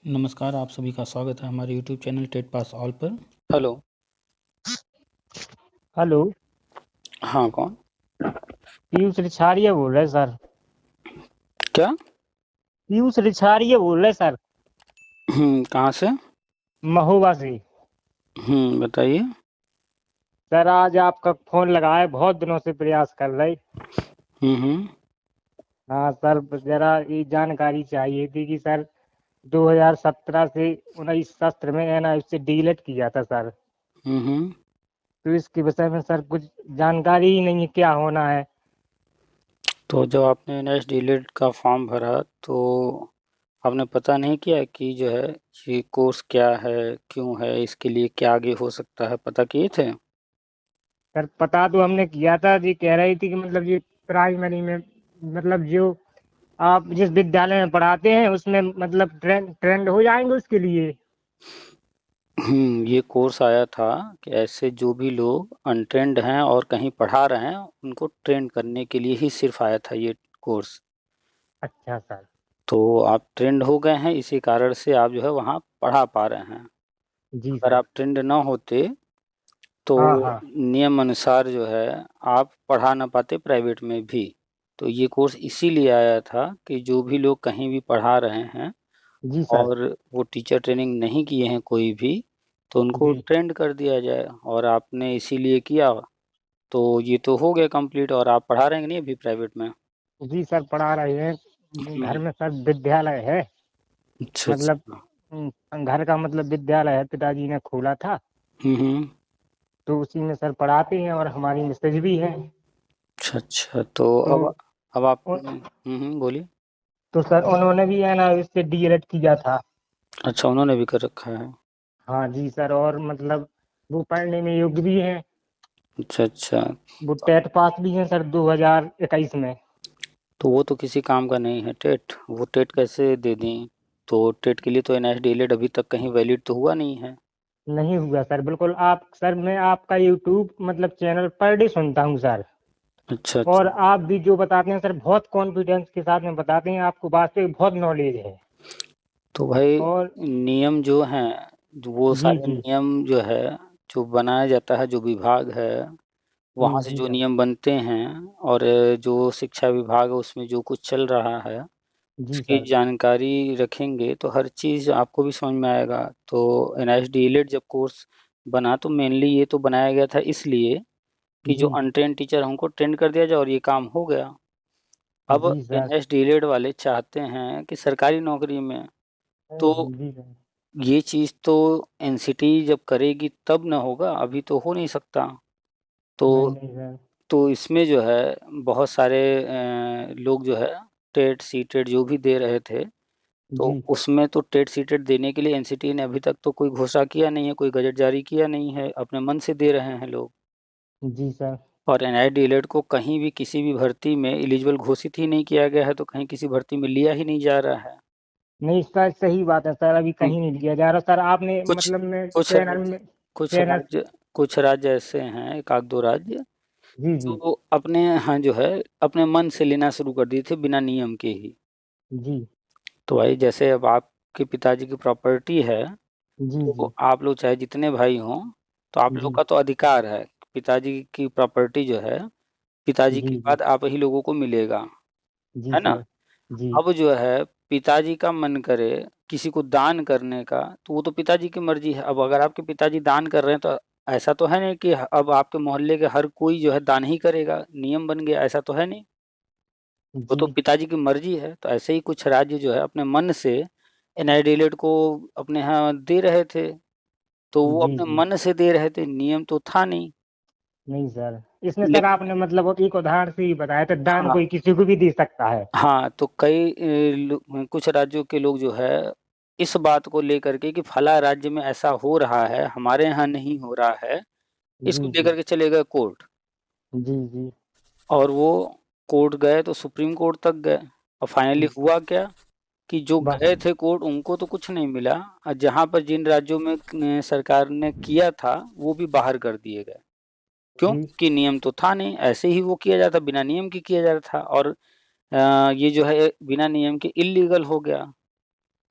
नमस्कार, आप सभी का स्वागत है हमारे YouTube channel TET pass all पर। हेलो। हेलो। हाँ, कौन? पीयूष रिछारिया बोल रहे सर। क्या? पीयूष रिछारिया बोल रहे सर। कहाँ से? महोबा से। बताइए। सर आज आपका फोन लगा है, बहुत दिनों से प्रयास कर रहे। हम्म। हाँ सर, जरा ये जानकारी चाहिए थी कि सर 2017 से 19 सत्र में एनआईसी डिलीट किया था सर। हम्म। तो इसके विषय में सर कुछ जानकारी ही नहीं है, क्या होना है। तो जब आपने नेक्स्ट डिलीट का फॉर्म भरा तो आपने पता नहीं किया कि जो है ये कोर्स क्या है, क्यों है, इसके लिए क्या आगे हो सकता है, पता किए थे? सर पता तो हमने किया था जी, कह रही थी कि मतलब ये प्राइमरी में, मतलब जो आप जिस विद्यालय में पढ़ाते हैं उसमें मतलब ट्रेंड ट्रेंड हो जाएंगे उसके लिए। ये कोर्स आया था कि ऐसे जो भी लोग अनट्रेंड हैं और कहीं पढ़ा रहे हैं उनको ट्रेंड करने के लिए ही सिर्फ आया था ये कोर्स। अच्छा सर। तो आप ट्रेंड हो गए हैं, इसी कारण से आप जो है वहाँ पढ़ा पा रहे हैं। जी अगर सर। आप ट्रेंड ना होते तो हाँ हाँ। नियम अनुसार जो है आप पढ़ा ना पाते प्राइवेट में भी। तो ये कोर्स इसीलिए आया था कि जो भी लोग कहीं भी पढ़ा रहे हैं जी सर। और वो टीचर ट्रेनिंग नहीं किए हैं कोई भी, तो उनको जी ट्रेंड कर दिया जाए। और आपने इसीलिए किया, तो ये तो हो गया कंप्लीट। और आप पढ़ा रहे हैं कि नहीं अभी प्राइवेट में? जी सर, पढ़ा रहे हैं। घर हम्म। में सर विद्यालय है। अच्छा मतलब अच्छा। घर का मतलब विद्यालय है, पिताजी ने खोला था। हम्म। तो उसी में सर पढ़ाते हैं, और हमारी मिसेज भी है। अच्छा अच्छा। तो तो अब उ- आपने बोलिए। तो सर उन्होंने भी है ना इससे डीएलएड किया था। अच्छा, उन्होंने भी कर रखा है। हाँ जी सर, और मतलब वो पढ़ने में योग्य भी हैं। अच्छा अच्छा। वो टेट पास भी हैं सर 2021 में। तो वो तो किसी काम का नहीं है टेट, वो टेट कैसे दे दें? तो टेट के लिए तो एनएस डीएलएड अभी तक कहीं वैलिड तो हुआ नहीं है। नहीं हुआ सर, बिल्कुल। आप सर, मैं आपका यूट्यूब मतलब चैनल पर डे सुनता हूँ सर। अच्छा और अच्छा। आप भी जो बताते हैं सर, बहुत कॉन्फिडेंस के साथ में बताते हैं, आपको वास्तविक बहुत नॉलेज है। तो भाई और नियम जो हैं, वो जी सारे जी। नियम जो है, जो बनाया जाता है, जो विभाग है जी वहाँ से जी जो सर। नियम बनते हैं, और जो शिक्षा विभाग है उसमें जो कुछ चल रहा है जी उसकी सर। जानकारी रखेंगे तो हर चीज़ आपको भी समझ में आएगा। तो एनएस डीएलएड जब कोर्स बना तो मेनली ये तो बनाया गया था इसलिए कि जो जी अनट्रेंड टीचर हैं उनको ट्रेंड कर दिया जाए, और ये काम हो गया। अब जी सर। एनएस डीएलएड वाले चाहते हैं कि सरकारी नौकरी में, तो जी सर। ये चीज़ तो एनसीटी जब करेगी तब ना होगा, अभी तो हो नहीं सकता। तो नहीं नहीं सर। इसमें जो है बहुत सारे लोग जो है टेट सीटेट जो भी दे रहे थे, तो जी उसमें तो टेट सीटेट देने के लिए एनसीटी ने अभी तक तो कोई घोषणा किया नहीं है, कोई गजट जारी किया नहीं है, अपने मन से दे रहे हैं लोग। जी सर। और एनआई डीएलएड को कहीं भी किसी भी भर्ती में एलिजिबल घोषित ही नहीं किया गया है, तो कहीं किसी भर्ती में लिया ही नहीं जा रहा है। नहीं सर, सही बात है सर, अभी हम्म, कहीं नहीं लिया जा रहा सर। आपने कुछ मतलब में कुछ चैनल राज्य में कुछ चैनल। राज्य कुछ राज्य ऐसे हैं, एक आध दो राज्य जी जी। जो अपने यहाँ जो है अपने मन से लेना शुरू कर दिए थे बिना नियम के ही। जी तो भाई जैसे अब आपके पिताजी की प्रॉपर्टी है, जी। तो जी आप लोग चाहे जितने भाई हों, तो आप लोग जी का तो अधिकार है। पिताजी की प्रॉपर्टी जो है पिताजी जी। के जी बाद आप ही लोगों को मिलेगा, जी है ना? सर। जी अब जो है पिताजी का मन करे किसी को दान करने का, तो वो तो पिताजी की मर्जी है। अब अगर आपके पिताजी दान कर रहे हैं तो ऐसा तो है नहीं कि अब आपके मोहल्ले के हर कोई जो है दान ही करेगा, नियम बन गया, ऐसा तो है नहीं। वो तो जी पिताजी की मर्जी है। तो ऐसे ही कुछ राज्य जो है अपने मन से एनआईडीएलएड को अपने यहाँ दे रहे थे, तो वो जी। अपने जी मन से दे रहे थे, नियम तो था नहीं। नहीं सर, इसमें सर लेकिन आपने मतलब एक उदाहरण से ही बताया था, दान हाँ कोई किसी को भी दे सकता है। हाँ, तो कई कुछ राज्यों के लोग जो है इस बात को लेकर के कि फला राज्य में ऐसा हो रहा है, हमारे यहाँ नहीं हो रहा है, इसको जी जी। लेकर के चले गए कोर्ट। जी जी। और वो कोर्ट गए तो सुप्रीम कोर्ट तक गए, और फाइनली हुआ क्या कि जो बस। गए थे कोर्ट उनको तो कुछ नहीं मिला, और जहाँ पर जिन राज्यों में सरकार ने किया था वो भी बाहर कर दिए गए। क्यों? जी कि नियम तो था नहीं, ऐसे ही वो किया जाता, बिना नियम के किया जाता था। और ये जो है बिना नियम के इल्लीगल हो गया।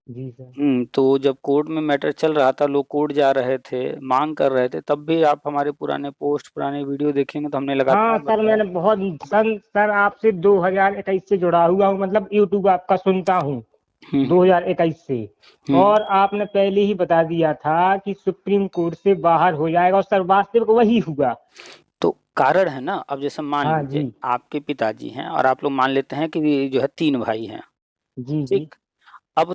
जी सर। तो जब कोर्ट में मैटर चल रहा था, लोग कोर्ट जा रहे थे, मांग कर रहे थे, तब भी आप हमारे पुराने पोस्ट, पुराने वीडियो देखेंगे तो हमने हाँ लगातार सर, बताया। मैंने बहुत सर आपसे 2021 से जुड़ा हुआ हूँ, मतलब यूट्यूब आपका सुनता हूँ हम्म 2021 से। हम्म और आपने पहले ही बता दिया था कि सुप्रीम कोर्ट से बाहर हो जाएगा, और सर वास्तविक वही हुआ। तो कारण है ना, अब जैसे मान हाँ लीजिए जी। आपके पिताजी हैं और आप लोग मान लेते हैं कि ये जो है 3 भाई हैं, जी जी। ठीक। अब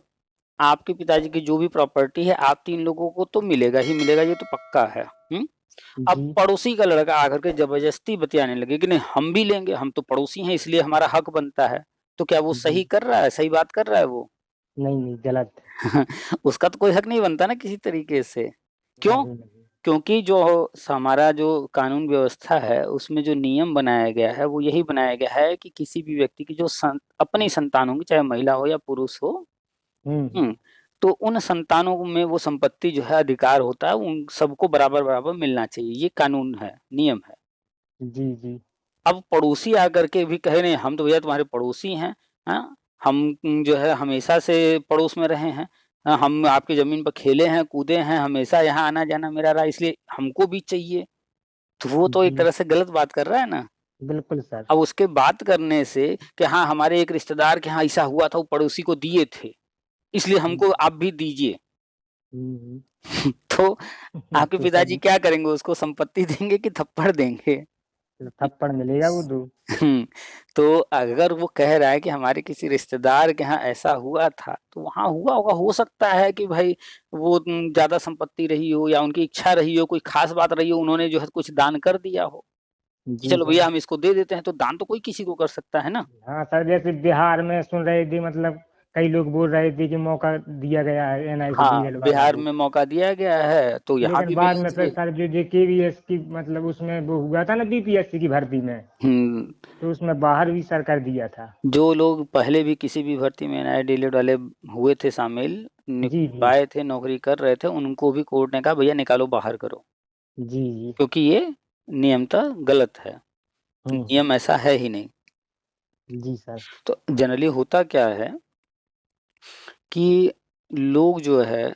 आपके पिताजी की जो भी प्रॉपर्टी है, आप 3 लोगों को तो मिलेगा ही मिलेगा, ये तो पक्का है। अब जी पड़ोसी का लड़का आकर के जबरदस्ती बतियाने लगे कि नहीं हम भी लेंगे, हम तो पड़ोसी हैं इसलिए हमारा हक बनता है। तो क्या वो जी। सही कर रहा है, सही बात कर रहा है वो? नहीं नहीं, गलत। उसका तो कोई हक नहीं बनता ना किसी तरीके से। क्यों? नहीं नहीं। क्योंकि जो हमारा जो कानून व्यवस्था है, उसमें जो नियम बनाया गया है वो यही बनाया गया है कि किसी भी व्यक्ति की जो अपनी संतान होंगी, चाहे महिला हो या पुरुष हो, हम्म। हम्म, तो उन संतानों में वो संपत्ति जो है, अधिकार होता है, उन सबको बराबर बराबर मिलना चाहिए, ये कानून है, नियम है। जी जी। अब पड़ोसी आकर के भी कहे नहीं हम तो भैया तुम्हारे पड़ोसी हैं, हाँ, हम जो है हमेशा से पड़ोस में रहे हैं, हाँ, हम आपकी जमीन पर खेले हैं, कूदे हैं, हमेशा यहाँ आना जाना मेरा रहा, इसलिए हमको भी चाहिए। तो वो तो एक जी तरह से गलत बात कर रहा है ना। बिल्कुल सर। अब उसके बात करने से कि हाँ हमारे एक रिश्तेदार के यहाँ ऐसा हुआ था, वो पड़ोसी को दिए थे, इसलिए हमको आप भी दीजिए। हम्म। तो आपके तो सर पिताजी क्या करेंगे, उसको संपत्ति देंगे कि थप्पड़ देंगे? थप्पड़ मिलेगा वो दो। हुँ, तो अगर वो कह रहा है कि हमारे किसी रिश्तेदार के यहाँ ऐसा हुआ था, तो वहाँ हुआ होगा, हो सकता है कि भाई वो ज़्यादा संपत्ति रही हो या उनकी इच्छा रही हो, कोई ख़ास बात रही हो, उन्होंने जो है कुछ दान कर दिया हो, कि जी चलो भैया सर। हम इसको दे देते हैं, तो दान तो कोई किसी को कर सकता है ना। हाँ सर, जैसे बिहार में सुन रहे थे, मतलब कई लोग बोल रहे थे कि मौका दिया गया है एनआईसी हाँ, डीएल वाला बिहार को। में मौका दिया गया है, तो यहाँ लेकिन भी बाद मिलना में फिर चाहिए। सर जो जेकेवीएस की, मतलब उसमें वो हुआ था ना बीपीएससी की भर्ती में, हुँ, तो उसमें बाहर भी सर कर दिया था। जो लोग पहले भी किसी भी भर्ती में एनआई डीलिट वाले हुए थे शामिल, जी जी। पाए थे, नौकरी कर रहे थे, उनको भी कोर्ट ने कहा भैया निकालो बाहर करो। जी जी। क्योंकि ये नियमतः गलत है, हम्म। नियम ऐसा है ही नहीं। जी सर। तो जनरली होता क्या है कि लोग जो है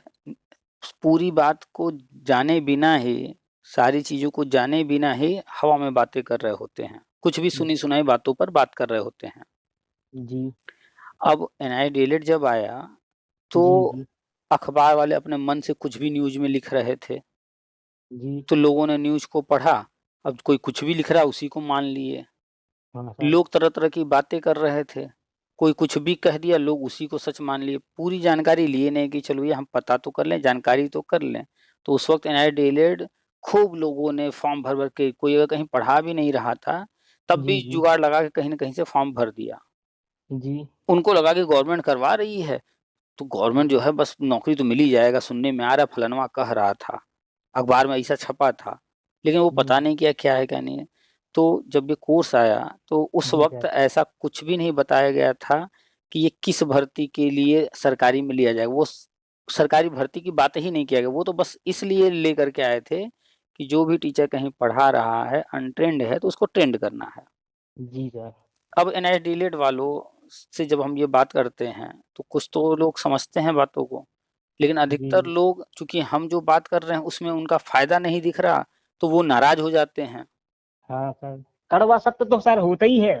पूरी बात को जाने बिना ही, सारी चीज़ों को जाने बिना ही हवा में बातें कर रहे होते हैं। कुछ भी सुनी-सुनाई बातों पर बात कर रहे होते हैं। जी अब एनआई डीलिट जब आया, तो जी। जी अखबार वाले अपने मन से कुछ भी न्यूज़ में लिख रहे थे। जी। तो लोगों ने न्यूज़ को पढ़ा, अब कोई कुछ भी लिख रहा है उसी को मान लिए। हाँ सर। लोग तरह-तरह की बातें कर रहे थे। कोई कुछ भी कह दिया, लोग उसी को सच मान लिए। पूरी जानकारी लिए नहीं कि चलो ये हम पता तो कर लें, जानकारी तो कर लें। तो उस वक़्त एनआई डीलिट खूब लोगों ने फॉर्म भर-भर के, कोई अगर कहीं पढ़ा भी नहीं रहा था, तब जी भी जी। जुगाड़ लगा के कहीं न कहीं से फॉर्म भर दिया। जी उनको लगा कि गवर्नमेंट करवा रही है, तो गवर्नमेंट जो है बस नौकरी तो मिल ही जाएगा, सुनने में आ रहा है फलानवा कह रहा था। अखबार में ऐसा छपा था, लेकिन वो पता हम्म। नहीं किया क्या है क्या नहीं है। तो जब ये कोर्स आया, तो उस जी वक़्त सर। ऐसा कुछ भी नहीं बताया गया था कि ये किस भर्ती के लिए सरकारी में लिया जाएगा। वो सरकारी भर्ती की बात ही नहीं किया गया। वो तो बस इसलिए लेकर के आए थे कि जो भी टीचर कहीं पढ़ा रहा है, अनट्रेन्ड है, तो उसको ट्रेंड करना है। जी सर। अब एनआई डीलिट वालों से जब हम ये बात करते हैं, तो कुछ तो लोग समझते हैं बातों को। लेकिन जी अधिकतर लोग, चूँकि हम जो बात कर रहे हैं उसमें उनका फ़ायदा नहीं दिख रहा, तो वो नाराज़ हो जाते हैं। हाँ सर, कड़वा सत्य तो सर होता ही है।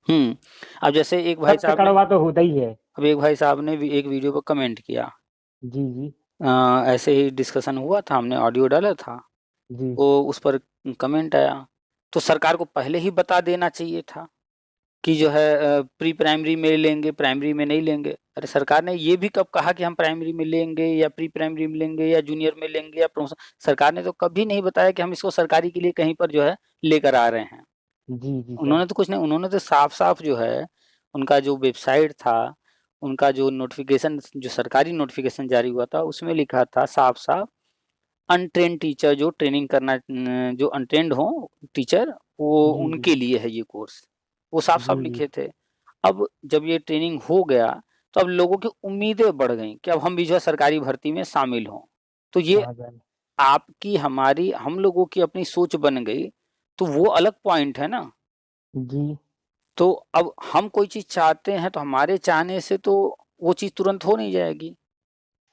अब जैसे सत्य कड़वा तो होता ही है। एक भाई साहब ने एक वीडियो पर कमेंट किया। जी जी। ऐसे ही डिस्कशन हुआ था, हमने ऑडियो डाला था, जी। वो उस पर कमेंट आया। तो सरकार को पहले ही बता देना चाहिए था कि जो है प्री प्राइमरी में लेंगे, प्राइमरी में नहीं लेंगे। अरे सरकार ने ये भी कब कहा कि हम प्राइमरी में लेंगे या प्री प्राइमरी में लेंगे या जूनियर में लेंगे या प्रमोशन? सरकार ने तो कभी नहीं बताया कि हम इसको सरकारी के लिए कहीं पर जो है लेकर आ रहे हैं। जी जी सर। उन्होंने तो कुछ नहीं, उन्होंने तो साफ-साफ जो है, उनका जो वेबसाइट था, उनका जो नोटिफ़िकेशन, जो सरकारी नोटिफ़िकेशन जारी हुआ था, उसमें लिखा था साफ-साफ, अनट्रेन्ड टीचर जो ट्रेनिंग करना जो अनट्रेन्ड हों टीचर, वो जी जी। उनके लिए है ये कोर्स। वो साफ-साफ जी जी। लिखे थे। अब जब ये ट्रेनिंग हो गया, तो अब लोगों की उम्मीदें बढ़ गईं कि अब हम भी जो है सरकारी भर्ती में शामिल हों। तो ये हाँ सर। आपकी, हमारी, हम लोगों की अपनी सोच बन गई, तो वो अलग पॉइंट है ना। जी। तो अब हम कोई चीज़ चाहते हैं, तो हमारे चाहने से तो वो चीज़ तुरंत हो नहीं जाएगी।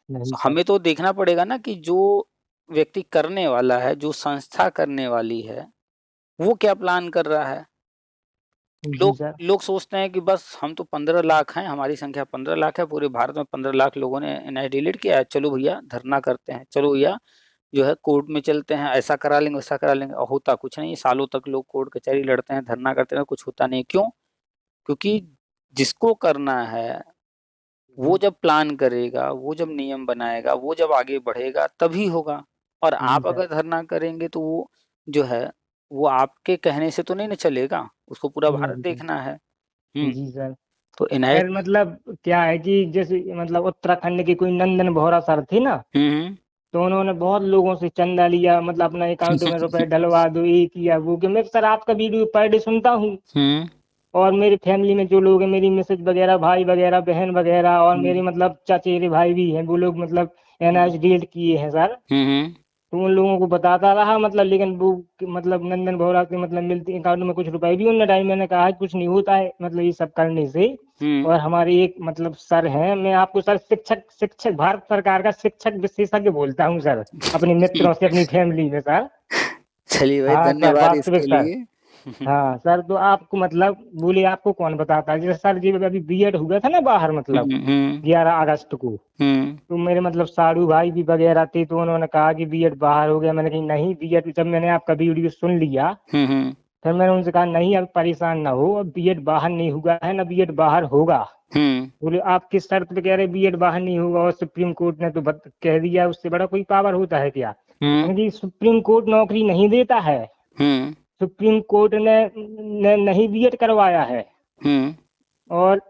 नहीं सर। हमें तो देखना पड़ेगा ना कि जो व्यक्ति करने वाला है, जो संस्था करने वाली है, वो क्या प्लान कर रहा है। जी लोग सर। लोग सोचते हैं कि बस हम तो 15 लाख हैं, हमारी संख्या 15 लाख है, पूरे भारत में 15 लाख लोगों ने एनआईडी डिलीट किया है, चलो भैया धरना करते हैं, चलो भैया जो है कोर्ट में चलते हैं, ऐसा करा लेंगे वैसा करा लेंगे, और होता कुछ नहीं। सालों तक लोग कोर्ट कचहरी लड़ते हैं, धरना करते हैं, कुछ होता नहीं। क्यों? क्योंकि जिसको करना है वो जी जब प्लान करेगा, वो जब नियम बनाएगा, वो जब आगे बढ़ेगा तभी होगा। और जी आप सर। अगर धरना करेंगे तो वो जो है वो आपके कहने से तो नहीं ना चलेगा, उसको पूरा भारत नहीं सर। देखना है। हम्म। जी सर। तो सर इनहाइट। मतलब क्या है कि जैसे मतलब उत्तराखंड की कोई नंदन बोहरा सर थी ना, हम्म। तो उन्होंने बहुत लोगों से चंदा लिया, मतलब अपना अकाउंट में रुपए डलवा दो, ये किया वो किया। मैं सर आपका वीडियो पर डे सुनता हूँ, हम्म। और मेरी फैमिली में जो लोग हैं, मेरी मिसेज वगैरह, भाई वगैरह, बहन वगैरह, और मेरे हम्म। मतलब चचेरे भाई भी हैं, वो लोग मतलब एनआईएस डिलीट किए हैं सर। हम्म। तो उन लोगों को बताता रहा, मतलब लेकिन वो मतलब नंदन बोहरा के मतलब मिलते अकाउंट में कुछ रुपए भी उन्होंने डाली। मैंने कहा कुछ नहीं होता है मतलब ये सब करने से। हम्म। और हमारे एक मतलब सर हैं, मैं आपको सर शिक्षक शिक्षक भारत सरकार का शिक्षक विशेषज्ञ बोलता हूँ सर, अपने मित्रों से, अपनी फैमिली में सर। चलिए भाई, हाँ सर, धन्यवाद वास्तविक इसके सर। लिए। हाँ सर, तो आपको मतलब बोले आपको कौन बताता है, जैसे सर जी अभी बीएड हुआ था ना बाहर, मतलब हम्म। 11 अगस्त को। हम्म। तो मेरे मतलब साड़ू भाई भी वगैरह थे, तो उन्होंने कहा कि बीएड बाहर हो गया। मैंने कहा नहीं, बीएड, जब मैंने आपका वीडियो सुन लिया, हम्म। फिर मैंने उनसे कहा नहीं, अब परेशान ना हो, अब बीएड बाहर नहीं हुआ है ना, बीएड बाहर होगा। हम्म। बोले आप किस शर्त पे कह रहे बीएड बाहर नहीं होगा, और सुप्रीम कोर्ट ने तो कह दिया, उससे बड़ा कोई पावर होता है क्या। हम्म। यानी कि सुप्रीम कोर्ट नौकरी नहीं देता है, हम्म। सुप्रीम कोर्ट ने नहीं बीएड करवाया है। हम्म। और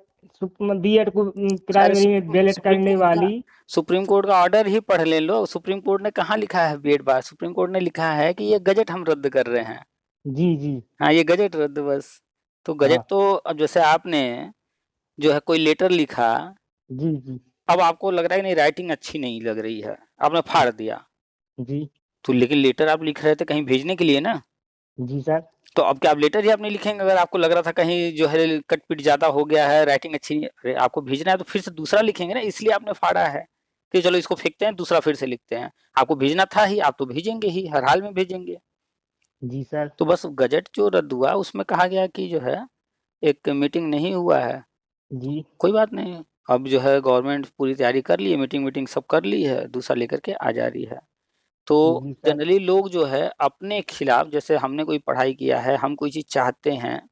बीएड को सारे प्राइमरी में बैलेट करने वाली। सुप्रीम कोर्ट का ऑर्डर ही पढ़ ले लो। सुप्रीम कोर्ट ने कहाँ लिखा है बीएड बार? सुप्रीम कोर्ट ने लिखा है कि ये गजट हम रद्द कर रहे हैं। जी जी। हाँ, ये गजट रद्द बस। तो गजट हाँ। तो अब जैसे आपने जो है कोई लेटर लिखा, जी जी। अब आपको लग रहा है कि नहीं राइटिंग अच्छी नहीं लग रही है, आपने फाड़ दिया। जी। तो लेकिन लेटर आप लिख रहे थे कहीं भेजने के लिए ना। जी सर। तो अब क्या आप लेटर ही आप नहीं लिखेंगे? अगर आपको लग रहा था कहीं जो है कट पिट ज्यादा हो गया है, राइटिंग अच्छी नहीं, अरे आपको भेजना है तो फिर से दूसरा लिखेंगे ना, इसलिए आपने फाड़ा है कि चलो इसको फेंकते हैं, दूसरा फिर से लिखते हैं। आपको भेजना था ही, आप तो भेजेंगे ही, हर हाल में भेजेंगे। जी सर। तो बस गजट जो रद्द हुआ उसमें कहा गया कि जो है एक मीटिंग नहीं हुआ है। तो जी कोई बात नहीं, अब जो है गवर्नमेंट पूरी तैयारी कर ली है, मीटिंग मीटिंग सब कर ली है, दूसरा लेकर के आ जा रही है। तो जी सर। जनरली लोग जो है अपने खिलाफ, जैसे हमने कोई पढ़ाई किया है, हम कोई चीज चाहते हैं,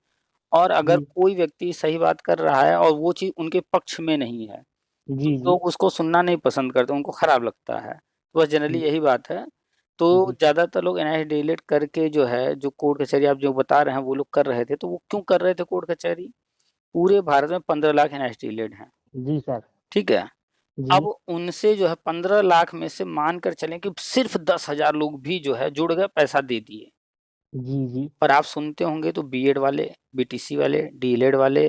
और अगर जी कोई व्यक्ति सही बात कर रहा है और वो चीज उनके पक्ष में नहीं है, तो जी। जी लोग उसको सुनना नहीं पसंद करते, उनको खराब लगता है। तो बस जनरली यही बात है। तो जी। ज्यादातर लोग एनआईटी डिलीट करके जो है, जो कोर्ट कचहरी आप जो बता रहे हैं वो लोग कर रहे थे, तो वो क्यों कर रहे थे कोर्ट कचहरी? पूरे भारत में 15 लाख एनआईटी डिलीट हैं, जी सर। ठीक है। अब जी उनसे जो है 15 लाख में से मानकर चलें कि सिर्फ 10,000 लोग भी जो है जुड़ गए, पैसा दे दिए। जी। जी पर आप सुनते होंगे तो बीएड वाले, बीटीसी वाले, डीएलएड वाले,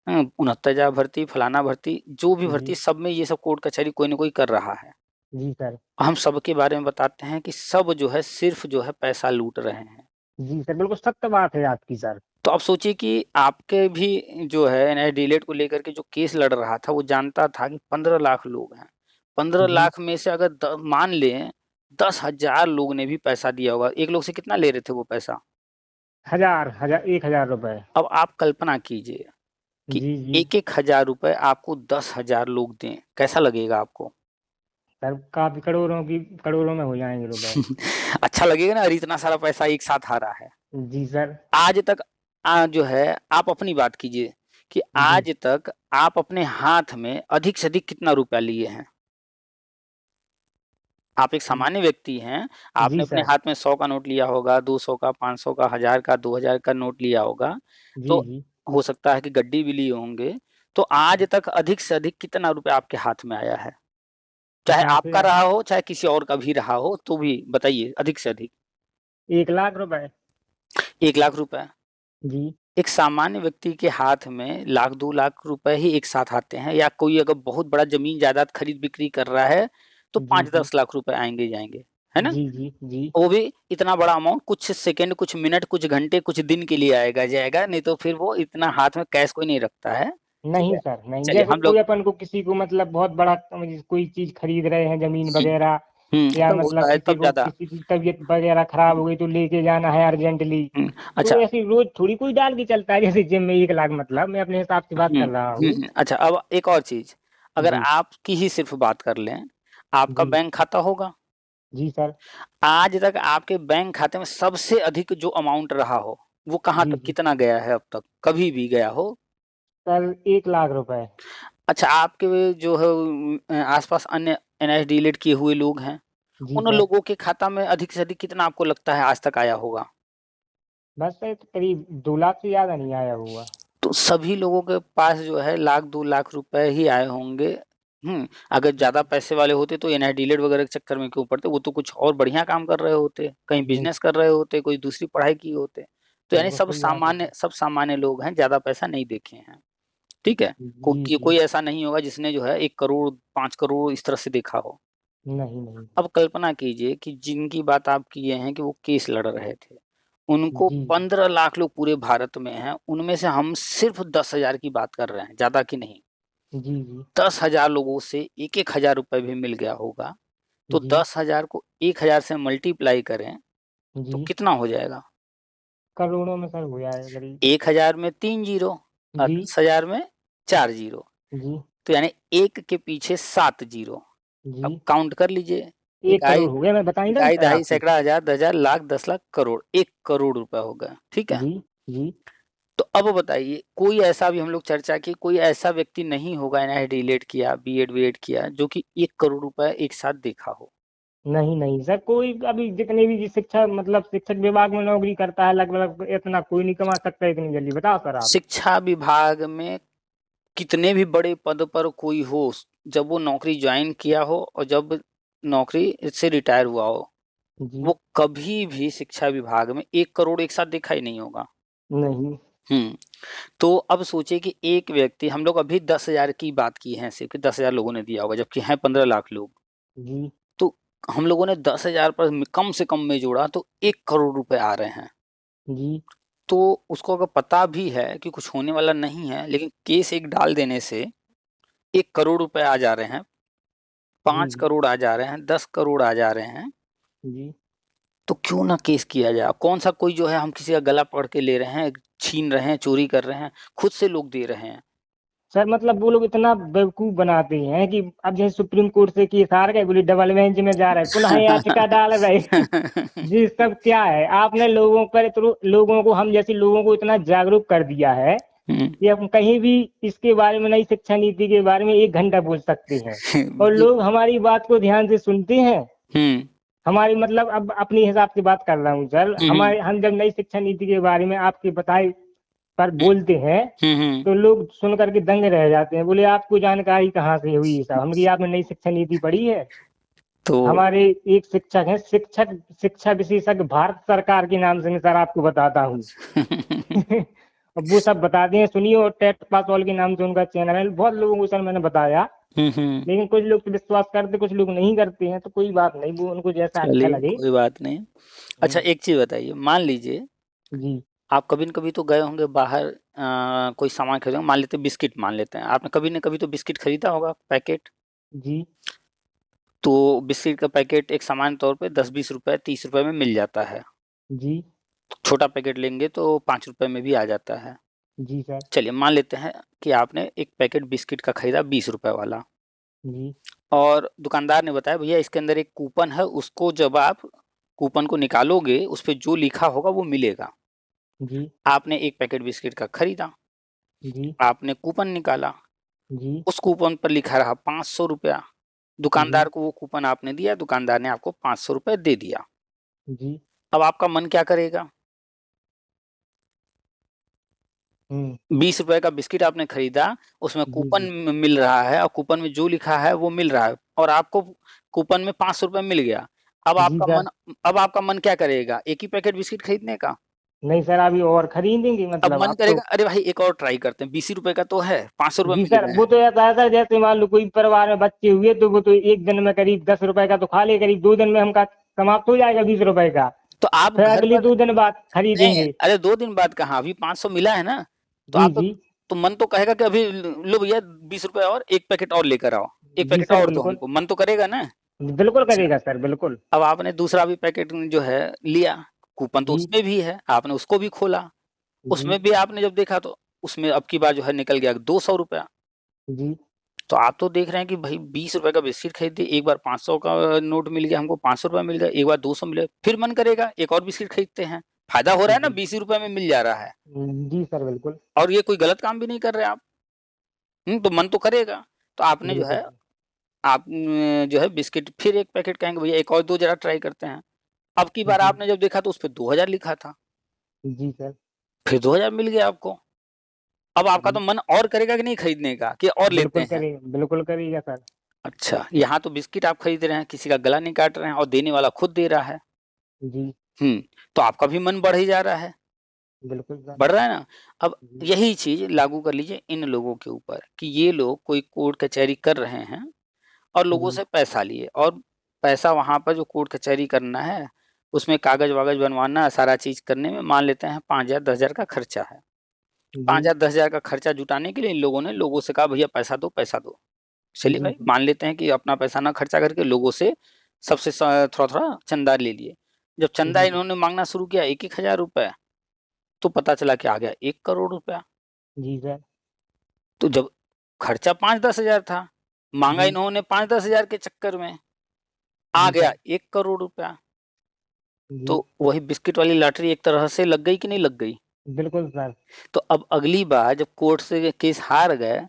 69,000 भर्ती, फलाना भर्ती, जो भी जी। भर्ती, सब में ये सब कोर्ट कचहरी कोई ना कोई कर रहा है। जी सर। हम सबके बारे में बताते हैं कि सब जो है सिर्फ जो है पैसा लूट रहे हैं। जी सर, बिल्कुल सत्य बात है आपकी सर। तो आप सोचिए कि आपके भी जो है एनआई डिलेट को लेकर के जो केस लड़ रहा था, वो जानता था कि 15 लाख लोग हैं। 15 जी। लाख में से अगर मान लें 10,000 लोग ने भी पैसा दिया होगा, एक लोग से कितना ले रहे थे वो पैसा? हजार हजार 1,000 रुपए। अब आप कल्पना कीजिए कि जी जी। एक एक हजार रुपए आपको 10,000 लोग दें, कैसा लगेगा आपको? सर काफी करोड़ों में हो जाएंगे रुपए। अच्छा लगेगा ना, और इतना सारा पैसा एक साथ आ रहा है। जी सर। आज तक जो है आप अपनी बात कीजिए कि जी। आज तक आप अपने हाथ में अधिक से अधिक कितना रुपया लिए हैं? आप एक सामान्य व्यक्ति हैं, आपने जी अपने सर। हाथ में 100 का नोट लिया होगा, 200 का, 500 का, 1000 का, 2000 का नोट लिया होगा, जी तो जी। हो सकता है कि गड्डी भी लिए होंगे। तो आज तक अधिक से अधिक कितना रुपया आपके हाथ में आया है? चाहे हिसाब से आपका रहा हो, चाहे किसी और का भी रहा हो, तो भी बताइए अधिक से अधिक। 1,00,000 रुपए। 1 लाख रुपए। जी। एक सामान्य व्यक्ति के हाथ में लाख 2 लाख रुपए ही एक साथ आते हैं, या कोई अगर बहुत बड़ा ज़मीन जायदाद खरीद-बिक्री कर रहा है, तो जी जी। 5-10 लाख रुपए आएँगे ही जाएँगे, है ना? जी जी। जी। वो भी इतना बड़ा अमाउंट कुछ सेकंड, कुछ मिनट, कुछ घंटे, कुछ दिन के लिए आएगा, जाएगा, नहीं तो फिर वो इतना हाथ में कैश कोई नहीं रखता है। ठीक नहीं है। सर नहीं, चलिए जैसे हम कोई लोग अपन को किसी को मतलब बहुत बड़ा कोई चीज खरीद रहे हैं, जमीन वगैरह, या तब मतलब होता है, किसी तब को ज्यादा। किसी की तबीयत वगैरह खराब हो गई तो लेके जाना है अर्जेंटली, तो अच्छा। ऐसी रोज थोड़ी कोई डाल के चलता है जैसे जिम में 1 लाख, मतलब मैं अपने हिसाब से बात कर रहा हूँ। अच्छा, अब एक और चीज, अगर जी आपकी ही सिर्फ बात कर लें, आपका जी बैंक खाता होगा, जी सर। आज तक आपके बैंक खाते में सबसे अधिक जो अमाउंट रहा हो, वो कहाँ जी तक जी कितना गया है अब तक, कभी भी गया हो? सर, 1 लाख रुपए। अच्छा, आपके जो है आसपास अन्य एनआईएस डिलीट किए हुए लोग हैं, जी उन सर। लोगों के खाता में अधिक से अधिक कितना आपको लगता है आज तक आया होगा? बस सर करीब 2 लाख से ज्यादा नहीं आया हुआ। तो सभी लोगों के पास जो है लाख 2 लाख रुपए ही आए होंगे। अगर ज्यादा पैसे वाले होते तो एनआई डिलीट वगैरह के चक्कर में क्यों पड़ते, वो तो कुछ और बढ़िया काम कर रहे होते, कहीं जी बिजनेस कर रहे होते, कोई दूसरी पढ़ाई किए होते। तो यानी बिल्कुल सही बात है सर। सब सामान्य लोग हैं, ज्यादा पैसा नहीं देखे हैं। ठीक है। जी जी। कोई ऐसा नहीं होगा जिसने जो है 1 करोड़ 5 करोड़ इस तरह से देखा हो। नहीं नहीं। अब कल्पना कीजिए कि जिनकी बात आप किए हैं कि वो केस लड़ रहे थे, उनको जी 15 लाख लोग पूरे भारत में हैं, उनमें से हम सिर्फ 10,000 की बात कर रहे हैं, ज्यादा की नहीं। जी जी 10,000 लोगों से एक एक हजार रुपए भी मिल गया होगा, तो जी 10,000 को 1,000 से मल्टीप्लाई करें तो जी। कितना हो जाएगा? करोड़ों में सर हो जाएगा करीब। 1,000 में 3 जीरो और जी 10,000 में 4 जीरो, जी तो यानी एक के पीछे 7 जीरो। अब जी। काउंट कर लीजिए। 1 करोड़ हो गया, मैं बता ही था इकाई, सर दहाई, आपको। सैकड़ा, हजार, 10,000, लाख, 10 लाख, करोड़, 1 करोड़ रुपए हो गया। ठीक है। जी जी तो अब बताइए, कोई ऐसा भी हम लोग चर्चा की, कोई ऐसा व्यक्ति नहीं होगा एनआईटी डिलीट किया, बीएड बीएड किया, जो कि 1 करोड़ रुपए एक साथ देखा हो। नहीं नहीं सर, कोई अभी जितने भी शिक्षा मतलब शिक्षक विभाग में नौकरी करता है लगभग इतना कोई नहीं कमा सकता इतनी जल्दी, बताओ सर आप। शिक्षा विभाग में कितने भी बड़े पद पर कोई हो, जब वो नौकरी ज्वाइन किया हो और जब नौकरी से रिटायर हुआ हो, जी। वो कभी भी शिक्षा विभाग में 1 करोड़ एक साथ देखा ही नहीं होगा। नहीं। हम्म तो अब सोचिए कि एक व्यक्ति, हम लोग अभी 10,000 की बात की है सिर्फ, कि 10,000 लोगों ने दिया होगा, जबकि हैं 15 लाख लोग। जी तो हम लोगों ने 10,000 पर कम से कम में जोड़ा तो 1 करोड़ रुपए आ रहे हैं। जी तो उसको अगर पता भी है कि कुछ होने वाला नहीं है, लेकिन केस एक डाल देने से 1 करोड़ रुपए आ जा रहे हैं, जी पांच जी करोड़ आ जा रहे हैं, 10 करोड़ आ जा रहे हैं, जी। तो क्यों ना केस किया जाए? कौन सा कोई जो है हम किसी का गला पकड़ के ले रहे हैं, छीन रहे हैं, चोरी कर रहे हैं, खुद से लोग दे रहे हैं। सर मतलब वो लोग इतना बेवकूफ बनाते हैं कि अब जैसे सुप्रीम कोर्ट से केस आ गए, बोले डबल बेंच में जा रहे हैं, पुनः याचिका डाल रहे। जी सब क्या है, आपने लोगों पर तो लोगों को, हम जैसे लोगों को इतना जागरूक कर दिया है कि हम कहीं भी इसके बारे में, नई शिक्षा नीति के बारे में 1 घंटा बोल सकते हैं और लोग हमारी बात को ध्यान से सुनते हैं। हम्म हमारी मतलब अब अपने हिसाब से बात कर रहा हूँ सर, हम्म हमारे हम जब नई शिक्षा नीति के बारे में आपके बताए पर बोलते हैं हम्म। तो लोग सुन करके दंग रह जाते हैं, बोले आपको जानकारी कहाँ से हुई ये सब, हम कि आपने नई शिक्षा नीति पढ़ी है। तो हमारे एक शिक्षक हैं, शिक्षा विशेषज्ञ भारत सरकार के नाम से मैं सर आपको बताता हूँ। अब वो सब बताते हैं, सुनिए, और टेट पास ऑल के नाम से उनका चैनल है, बहुत लोगों को सर मैंने बताया, हम्म। लेकिन कुछ लोग तो विश्वास करते, कुछ लोग नहीं करते हैं, तो कोई बात नहीं, वो उनको जैसा अच्छा चलिए लगे। कोई बात नहीं। अच्छा, हम्म, एक चीज बताइए, मान लीजिए जी आप कभी न कभी तो गए होंगे बाहर, कोई सामान खरीदे, मान लेते हैं बिस्किट, मान लेते हैं आपने कभी न कभी तो बिस्किट खरीदा होगा पैकेट। जी तो बिस्किट का पैकेट एक सामान्य तौर पे 10-20 रुपए 30 रुपए में मिल जाता है। जी छोटा पैकेट लेंगे तो 5 रुपए में भी आ जाता है। जी सर। चलिए मान लेते हैं कि आपने एक पैकेट बिस्किट का खरीदा 20 रुपए वाला, जी और दुकानदार ने बताया भैया इसके अंदर एक कूपन है, उसको जब आप कूपन को निकालोगे उस पे जो लिखा होगा वो मिलेगा। जी आपने एक पैकेट बिस्किट का खरीदा, जी आपने कूपन निकाला, जी उस कूपन पर लिखा रहा 500 रुपया, जी दुकानदार को वो कूपन आपने दिया, दुकानदार ने आपको 500 रुपये दे दिया। जी। अब आपका मन क्या करेगा? हम्म। 20 रुपए का बिस्किट आपने खरीदा, उसमें जी कूपन जी मिल रहा है और कूपन में जो लिखा है वो मिल रहा है, और आपको कूपन में 500 रुपये मिल गया। जी सर। अब आपका मन क्या करेगा, एक ही पैकेट बिस्किट खरीदने का? नहीं सर, अभी और खरीदेंगे, अब मतलब मन आप तो। करेगा अरे भाई एक और ट्राई करते हैं, 20 रुपए का तो है, 500 रुपये जी मिल सर, गए वो हैं। तो ऐसा है सर, जैसे मान लो कोई परिवार में बच्चे हुए तो वो तो एक दिन में करीब 10 रुपए का तो खा ले, करीब 2 दिन में हमका समाप्त हो जाएगा 20 रुपए का, तो आप फिर घर अगले पर, 2 दिन बाद नहीं, खरीदेंगे। अरे 2 दिन बाद कहाँ, अभी 500 मिला है ना, तो जी आप जी तो मन तो कहेगा कि अभी लो भैया 20 रुपए और 1 पैकेट और लेकर आओ, 1 जी पैकेट सर और दो बिल्कुल, हमको, मन तो करेगा ना। बिल्कुल अच्छा, करेगा सर बिल्कुल। अब आपने दूसरा भी पैकेट जो है लिया, कूपन तो जी, उसमें भी है, आपने उसको भी खोला, जी, उसमें भी आपने जब देखा तो उसमें अब की बार जो है निकल गया 200 रुपया। जी, तो आप तो देख रहे हैं कि भाई 20 रुपए का बिस्किट खरीदे, एक बार 500 का नोट मिल गया हमको, 500 रुपया मिल गया, एक बार 200 मिले, फिर मन करेगा एक और बिस्किट खरीदते हैं, फायदा हो रहा है ना, जी, 20 रुपए में मिल जा रहा है, जी सर बिल्कुल, और ये कोई गलत काम भी नहीं कर रहे आप। तो मन तो करेगा। तो आपने जो बिल्कुल है सर। आप जो है बिस्किट फिर एक पैकेट कहेंगे भैया एक और दो जरा ट्राई करते हैं। अब की बार जी, आपने जब देखा तो उस पे 2000 लिखा था, जी सर, फिर 2000 मिल गया आपको। अब आपका तो जी, मन और करेगा कि नहीं खरीदने का, कि और लेते हैं। बिल्कुल करेगा सर। अच्छा, यहाँ तो बिस्किट आप खरीद रहे हैं, किसी का गला नहीं काट रहे हैं और देने वाला खुद दे रहा है। जी, तो आपका भी मन बढ़ ही जा रहा है, बिल्कुल सर। बढ़ रहा है ना। अब जी, यही चीज लागू कर लीजिए इन लोगों के ऊपर कि ये लोग कोई कोर्ट कचहरी कर रहे हैं और लोगों जी, से पैसा लिए, और पैसा वहां पर जो कोर्ट कचहरी करना है, उसमें कागज वागज बनवाना, सारा चीज करने में मान लेते हैं 5,000 10,000 का खर्चा है। जी, 5,000 10,000 का खर्चा जुटाने के लिए इन लोगों ने लोगों से कहा भैया पैसा दो पैसा दो। चलिए जी, भाई मान लेते हैं कि अपना पैसा ना खर्चा करके लोगों से सबसे थोड़ा थोड़ा चंदा ले लिए। जब चंदा जी, इन्होंने मांगना शुरू किया 1,000 रुपए, तो पता चला कि आ गया 1 करोड़ रुपया। जी सर, तो जब खर्चा 5-10 हजार था, मांगा जी, इन्होंने 5-10 हजार के चक्कर में, आ जी गया सर, 1 करोड़ रुपया। तो जी, वही बिस्किट वाली लॉटरी एक तरह से लग गई कि नहीं लग गई। बिल्कुल सर। तो अब अगली बार जब कोर्ट से केस हार गए,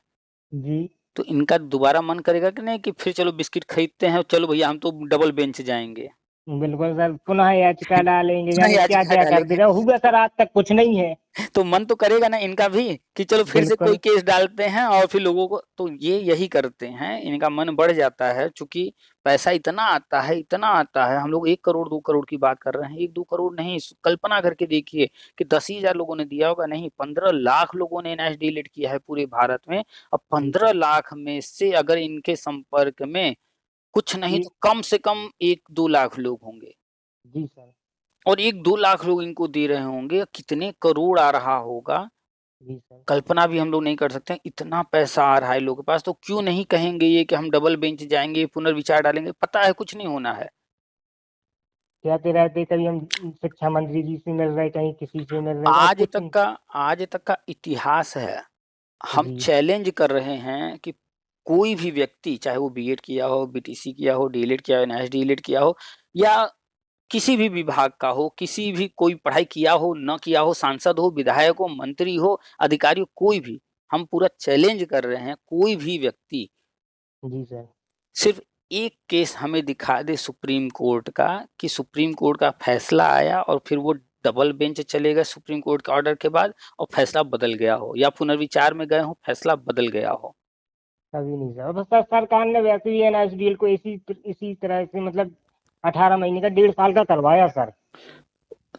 जी, तो इनका दोबारा मन करेगा कि नहीं कि फिर चलो बिस्किट खरीदते हैं, चलो भैया हम तो डबल बेंच जाएंगे। बिल्कुल सर, पुनः याचिका डालेंगे, नहीं जाने आज क्या क्या-क्या कर डालेंगे। देगा, हुआ सर आज तक कुछ नहीं है। तो मन तो करेगा ना इनका भी कि चलो फिर से कोई बिल्कुल, केस डालते हैं और फिर लोगों को, तो ये यही करते हैं, इनका मन बढ़ जाता है चूंकि पैसा इतना आता है, इतना आता है। हम लोग 1 करोड़ 2 करोड़ की बात कर रहे हैं, 1-2 करोड़ नहीं, कल्पना करके देखिए कि 10,000 लोगों ने दिया होगा, नहीं 15 लाख लोगों ने एनएच डिलीट किया है पूरे भारत में। अब जी पंद्रह सर, लाख में से अगर इनके संपर्क में कुछ नहीं एक तो कम से कम 1-2 लाख लोग होंगे, जी सर, और 1-2 लाख लोग इनको दे रहे होंगे, कितने करोड़ आ रहा होगा, जी सर। कल्पना भी हम लोग नहीं कर सकते। इतना पैसा आ रहा है लोगों के पास, तो क्यों नहीं कहेंगे ये कि हम डबल बेंच जाएंगे, पुनर्विचार डालेंगे, पता है कुछ नहीं होना है। कहते रहते कभी हम शिक्षा मंत्री जी से मिल रहे, कहीं किसी से मिल रहे, और आज कुछ तक नहीं। का आज तक का इतिहास है, हम जी, चैलेंज कर रहे हैं कि कोई भी व्यक्ति, चाहे वो बीएड किया हो, बीटीसी किया हो, डीएलएड किया हो, एनएच डीएलएड किया हो, या किसी भी विभाग का हो, किसी भी कोई पढ़ाई किया हो न किया हो, सांसद हो, विधायक हो, मंत्री हो, अधिकारी हो, कोई भी, हम पूरा चैलेंज कर रहे हैं, कोई भी व्यक्ति जी सर, सिर्फ एक केस हमें दिखा दे सुप्रीम कोर्ट का, कि सुप्रीम कोर्ट का फैसला आया और फिर वो डबल बेंच चले गए सुप्रीम कोर्ट के ऑर्डर के बाद, और फैसला बदल गया हो, या पुनर्विचार में गए हो फैसला बदल गया हो। कभी नहीं सर। बस सर सरकार ने वैसे ही एनएसडीएल को इसी तरह से मतलब 18 महीने का 1.5 साल का करवाया सर।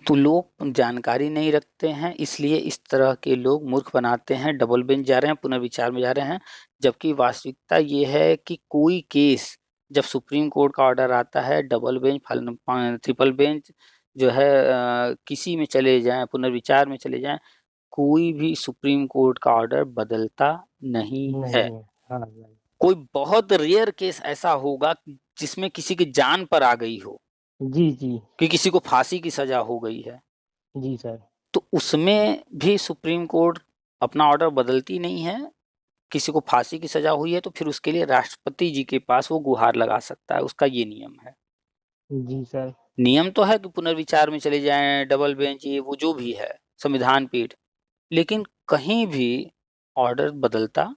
तो लोग जानकारी नहीं रखते हैं, इसलिए इस तरह के लोग मूर्ख बनाते हैं, डबल बेंच जा रहे हैं, पुनर्विचार में जा रहे हैं। जबकि वास्तविकता ये है कि कोई केस जब सुप्रीम कोर्ट का ऑर्डर आता है, डबल बेंच ट्रिपल बेंच जो है किसी में चले जाएं, पुनर्विचार में चले जाएं, कोई भी सुप्रीम कोर्ट का ऑर्डर बदलता नहीं है। नहीं है। हाँ भाई। कोई बहुत रेयर केस ऐसा होगा जिसमें किसी की जान पर आ गई हो, जी, जी, कि किसी को फांसी की सजा हो गई है, जी सर। तो उसमें भी सुप्रीम कोर्ट अपना ऑर्डर बदलती नहीं है। किसी को फांसी की सजा हुई है तो फिर उसके लिए राष्ट्रपति जी के पास वो गुहार लगा सकता है, उसका ये नियम है। जी सर। नियम तो है कि पुनर्विचार में चले जाएं, डबल बेंच, ये वो जो भी है, संविधान पीठ, लेकिन कहीं भी ऑर्डर बदलता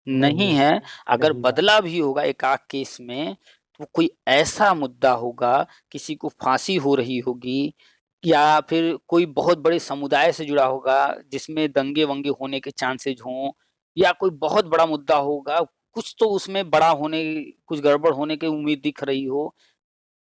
नहीं नहीं है है। सर, अगर सही बात। बदला भी होगा एक आध केस में, तो कोई ऐसा मुद्दा होगा, किसी को फांसी हो रही होगी, या फिर कोई बहुत बड़े समुदाय से जुड़ा होगा जिसमें दंगे वंगे होने के चांसेज हों, या कोई बहुत बड़ा मुद्दा होगा, कुछ तो उसमें बड़ा होने, कुछ गड़बड़ होने की उम्मीद दिख रही हो,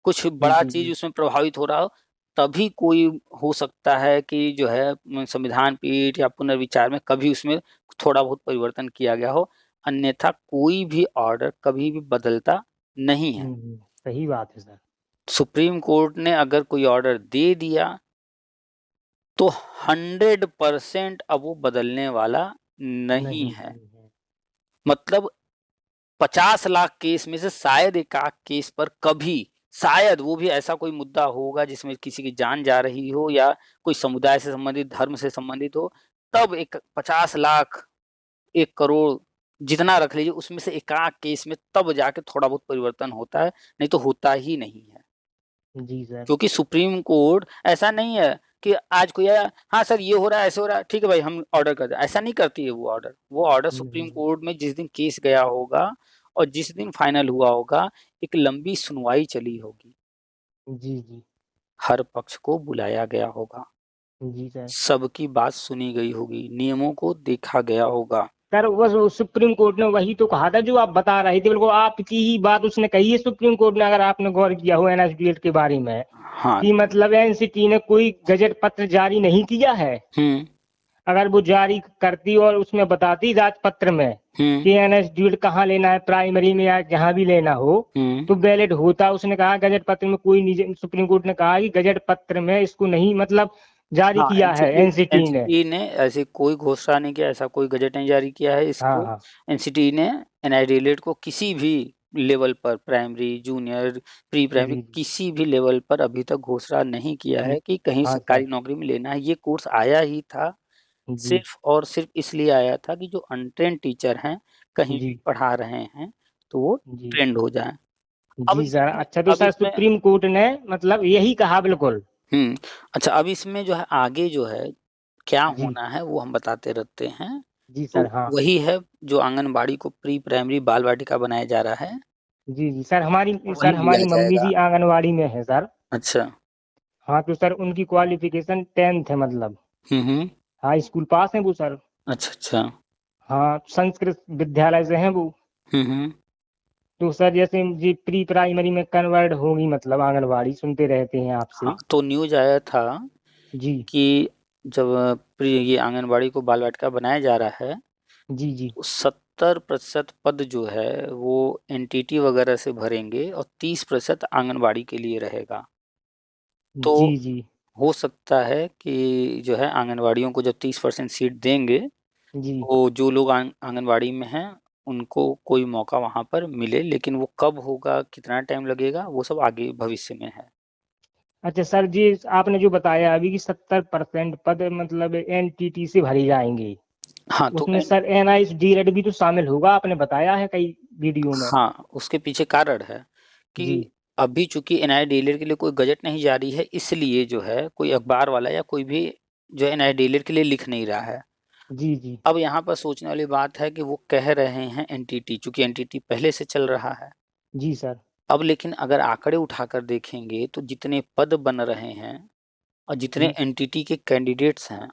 कुछ बड़ा जी, चीज जी, उसमें प्रभावित हो रहा हो, तभी कोई हो सकता है कि जो है संविधान पीठ या पुनर्विचार में कभी उसमें थोड़ा बहुत परिवर्तन किया गया हो। अन्यथा कोई भी ऑर्डर कभी भी बदलता नहीं है। सही बात है सर। सुप्रीम कोर्ट ने अगर कोई ऑर्डर दे दिया तो 100% अब वो बदलने वाला नहीं है। मतलब 50 लाख केस में से शायद एक आध केस पर कभी, शायद वो भी ऐसा कोई मुद्दा होगा जिसमें किसी की जान जा रही हो या कोई समुदाय से संबंधित, धर्म से संबंधित हो, तब एक 50 लाख, 1 करोड़, जितना रख लीजिए, उसमें से एकाध केस में तब जाके थोड़ा बहुत परिवर्तन होता है, नहीं तो होता ही नहीं है। जी सर। क्योंकि सुप्रीम कोर्ट ऐसा नहीं है कि आज कोई आया, हाँ सर ये हो रहा है, ऐसे हो रहा है, ठीक है भाई हम ऑर्डर कर दें, ऐसा नहीं करती है वो ऑर्डर सुप्रीम कोर्ट में जिस दिन केस गया होगा और जिस दिन फाइनल हुआ होगा, एक लंबी सुनवाई चली होगी, जी जी हर पक्ष को बुलाया गया होगा, जी सर। सबकी बात सुनी गई होगी, नियमों को देखा गया होगा। सर बस वो सुप्रीम कोर्ट ने वही तो कहा था जो आप बता रहे थे, बिल्कुल आपकी ही बात उसने कही है सुप्रीम कोर्ट ने, अगर आपने गौर किया हो एनएसडीएल के बारे में, हाँ। कि मतलब एनसीटी ने कोई गजट पत्र जारी नहीं किया है। अगर वो जारी करती और उसमें बताती राजपत्र में कि एनएसडीएल कहाँ लेना है, प्राइमरी में या जहाँ भी लेना हो, तो वैलिड होता। उसने कहा गजट पत्र में कोई, सुप्रीम कोर्ट ने कहा कि गजट पत्र में इसको नहीं मतलब जारी हाँ, किया है एनसीटी ने। एनसीटी ने ऐसी कोई घोषणा नहीं किया, ऐसा कोई गजट नहीं जारी किया है हाँ इसको। हाँ एनसीटी ने एनआईडीएलएड को किसी भी लेवल पर, प्राइमरी, जूनियर, प्री प्राइमरी, जी किसी भी लेवल पर अभी तक घोषणा नहीं किया जी है कि कहीं हाँ सरकारी सर। नौकरी में लेना है। ये कोर्स आया ही था, जी सिर्फ और सिर्फ इसलिए आया था कि जो अनट्रेंड टीचर हैं, कहीं जी भी पढ़ा रहे हैं, तो वो जी ट्रेंड हो जाए। अब जी सर। इसमें अच्छा तो अब सर इसमें सुप्रीम कोर्ट ने मतलब यही कहा बिल्कुल। अच्छा, अब इसमें जो है आगे जो है क्या जी होना है वो हम बताते रहते हैं। जी तो सर। हाँ वही है जो आंगनबाड़ी को प्री प्राइमरी बाल वाटिका बनाया जा रहा है, जी जी सर। वही सर लिया हमारी मम्मी जाएगा। जी आंगनवाड़ी में है सर। अच्छा। हाँ तो सर उनकी क्वालिफिकेशन 10th है मतलब। हम्म। हाँ स्कूल पास है वो सर। अच्छा अच्छा। हाँ संस्कृत विद्यालय से हैं वो। हम्म। तो सर जैसे जी प्री प्राइमरी में कन्वर्ट होगी मतलब आंगनवाड़ी, सुनते रहते हैं हाँ, आपसे। तो न्यूज आया था जी कि जब प्री ये आंगनबाड़ी को बाल वाटिका बनाया जा रहा है, जी जी तो 70% पद जो है वो एनटीटी वगैरह से भरेंगे और 30% आंगनबाड़ी के लिए रहेगा। तो जी जी हो सकता है कि जो है आंगनवाड़ियों को जब 30% सीट देंगे, जी तो जो लोग आंगनवाड़ी में हैं उनको कोई मौका वहां पर मिले, लेकिन वो कब होगा, कितना टाइम लगेगा, वो सब आगे भविष्य में है। अच्छा सर जी, आपने जो बताया अभी कि 70% पद मतलब एनटीटी से भरे जाएंगे, हाँ तो उसमें सर एनआईडीएलएड भी तो शामिल होगा, आपने बताया है कई वीडियो में। हाँ, उसके पीछे कारण है कि जी अभी चूंकि एनआई डीलर के लिए कोई गजट नहीं जारी है, इसलिए जो है कोई अखबार वाला या कोई भी जो एनआई डीलर के लिए लिख नहीं रहा है। जी जी अब यहाँ पर सोचने वाली बात है कि वो कह रहे हैं एनटीटी, चूंकि एनटीटी पहले से चल रहा है। जी सर। अब लेकिन अगर आंकड़े उठाकर देखेंगे तो जितने पद बन रहे हैं और जितने जी एनटीटी के कैंडिडेट्स हैं,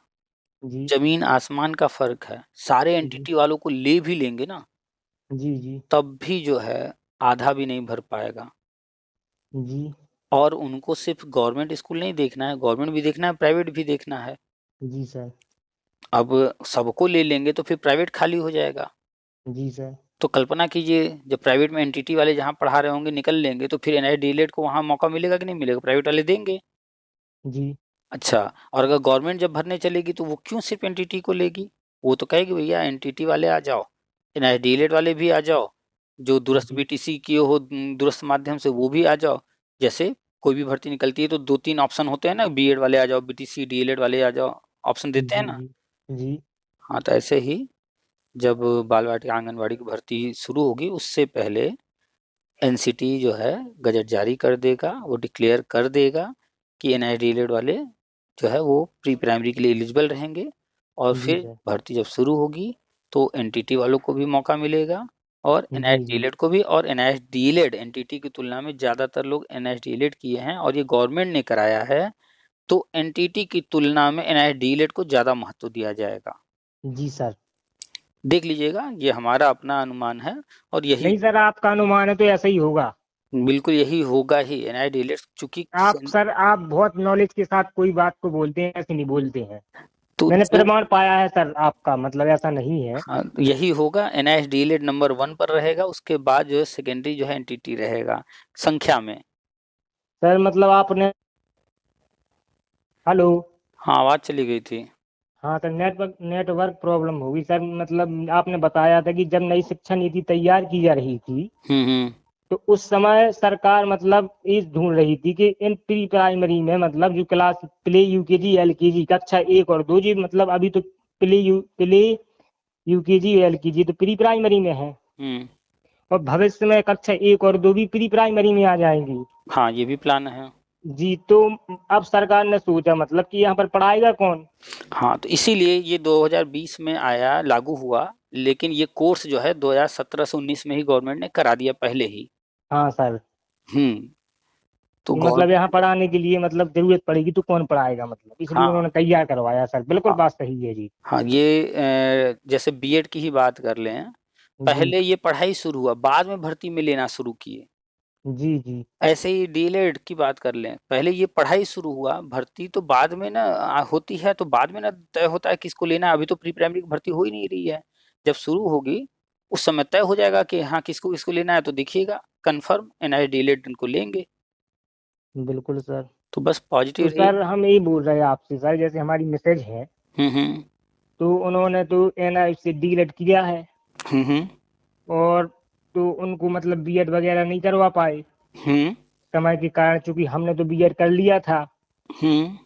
जी जमीन आसमान का फर्क है। सारे जी एनटीटी वालों को ले भी लेंगे ना, जी जी तब भी जो है आधा भी नहीं भर पाएगा। जी और उनको सिर्फ गवर्नमेंट स्कूल नहीं देखना है, गवर्नमेंट भी देखना है, प्राइवेट भी देखना है। जी सर। अब सबको ले लेंगे तो फिर प्राइवेट खाली हो जाएगा। जी सर। तो कल्पना कीजिए, जब प्राइवेट में एनटीटी वाले जहाँ पढ़ा रहे होंगे निकल लेंगे, तो फिर एनआई डीएलएड को वहाँ मौका मिलेगा कि नहीं मिलेगा? प्राइवेट वाले देंगे। जी अच्छा, और अगर गवर्नमेंट जब भरने चलेगी तो वो क्यों सिर्फ एनटीटी को लेगी? वो तो कहेगी भैया एनटीटी वाले आ जाओ, एनआई डीएलएड वाले भी आ जाओ, जो दूरस्थ जी बीटीसी किए हो दूरस्थ माध्यम से वो भी आ जाओ। जैसे कोई भी भर्ती निकलती है तो 2-3 ऑप्शन होते हैं ना, बीएड वाले आ जाओ, बीटीसी डीएलएड वाले आ जाओ, ऑप्शन देते हैं जी ना। जी जी हाँ, तो ऐसे ही जब बाल वाटिका आंगनवाड़ी की भर्ती शुरू होगी, उससे पहले एनसीटी जो है गजट जारी कर देगा, वो डिक्लेयर कर देगा कि एनआई डीएलएड वाले जो है वो प्री प्राइमरी के लिए एलिजिबल रहेंगे। और जी फिर सर। भर्ती जब शुरू होगी तो एनटीटी वालों को भी मौका मिलेगा और एनआईएस जी जी डीएलएड को भी। और एनआईएस डीएलएड एनटीटी की तुलना में ज़्यादातर लोग एनआईएस डीएलएड किए हैं और ये गवर्नमेंट ने कराया है, तो एनटीटी की तुलना में एनआईएस डीएलएड को ज़्यादा महत्व दिया जाएगा। जी सर। देख लीजिएगा, ये हमारा अपना अनुमान है और यही नहीं सर, आपका अनुमान है तो ऐसा ही होगा। बिल्कुल यही होगा ही। एनआईएस डीएलएड चूंकि आप बहुत नॉलेज के साथ कोई बात को बोलते हैं, ऐसे नहीं बोलते हैं। तो मैंने जो प्रमाण पाया है सर आपका, मतलब ऐसा नहीं है। हाँ, यही होगा। एनआईएस डीएलएड नंबर 1 पर रहेगा, उसके बाद जो है सेकेंडरी जो है एनटीटी रहेगा संख्या में। सर मतलब आपने, हेलो, हाँ, आवाज चली गई थी। हाँ सर, नेटवर्क प्रॉब्लम होगी सर। मतलब आपने बताया था कि जब नई शिक्षा नीति तैयार की जा रही थी, हम्म। तो उस समय सरकार मतलब ये ढूंढ रही थी कि इन प्री प्राइमरी में मतलब जो क्लास प्ले यूकेजी एलकेजी कक्षा 1 और 2 जी, मतलब अभी तो प्ले यूकेजी एलकेजी तो प्री प्राइमरी में है, हम्म। और भविष्य में कक्षा 1 और 2 भी प्री प्राइमरी में आ जाएंगी। हाँ, ये भी प्लान है। जी, तो अब सरकार ने सोचा मतलब कि यहाँ पर पढ़ाएगा कौन। हाँ, तो इसीलिए ये 2020 में आया, लागू हुआ। लेकिन ये कोर्स जो है 2017 से 19 में ही गवर्नमेंट ने करा दिया पहले ही। हाँ सर, हम्म। तो कि गौर मतलब यहाँ पढ़ाने के लिए मतलब जरूरत पड़ेगी तो कौन पढ़ाएगा, मतलब इसलिए हाँ उन्होंने तैयार करवाया सर। बिल्कुल हाँ बात सही है जी। हाँ, ये जैसे बीएड की ही बात कर लें। जी पहले ये पढ़ाई शुरू हुआ, बाद में भर्ती में लेना शुरू किए। जी जी ऐसे ही डीएलएड की बात कर लें, पहले ये पढ़ाई शुरू हुआ, भर्ती तो बाद में ना होती है, तो बाद में ना तय होता है किसको लेना है। अभी तो प्री प्राइमरी की भर्ती हो ही नहीं रही है। जब शुरू होगी उस समय तय हो जाएगा कि हाँ किसको किसको लेना है, तो देखिएगा कंफर्म एनआईए डीएलएड इनको लेंगे। बिल्कुल सर। तो बस पॉजिटिव तो रही। सर हम यही बोल रहे हैं आपसे सर, जैसे हमारी मिसेज है, हम्म। तो उन्होंने तो एनआई से डीलेट किया है, हम्म। और तो उनको मतलब बीएड वगैरह नहीं करवा पाए हम्म। समय के कारण, चूंकि हमने तो बीएड कर लिया था। हम्म।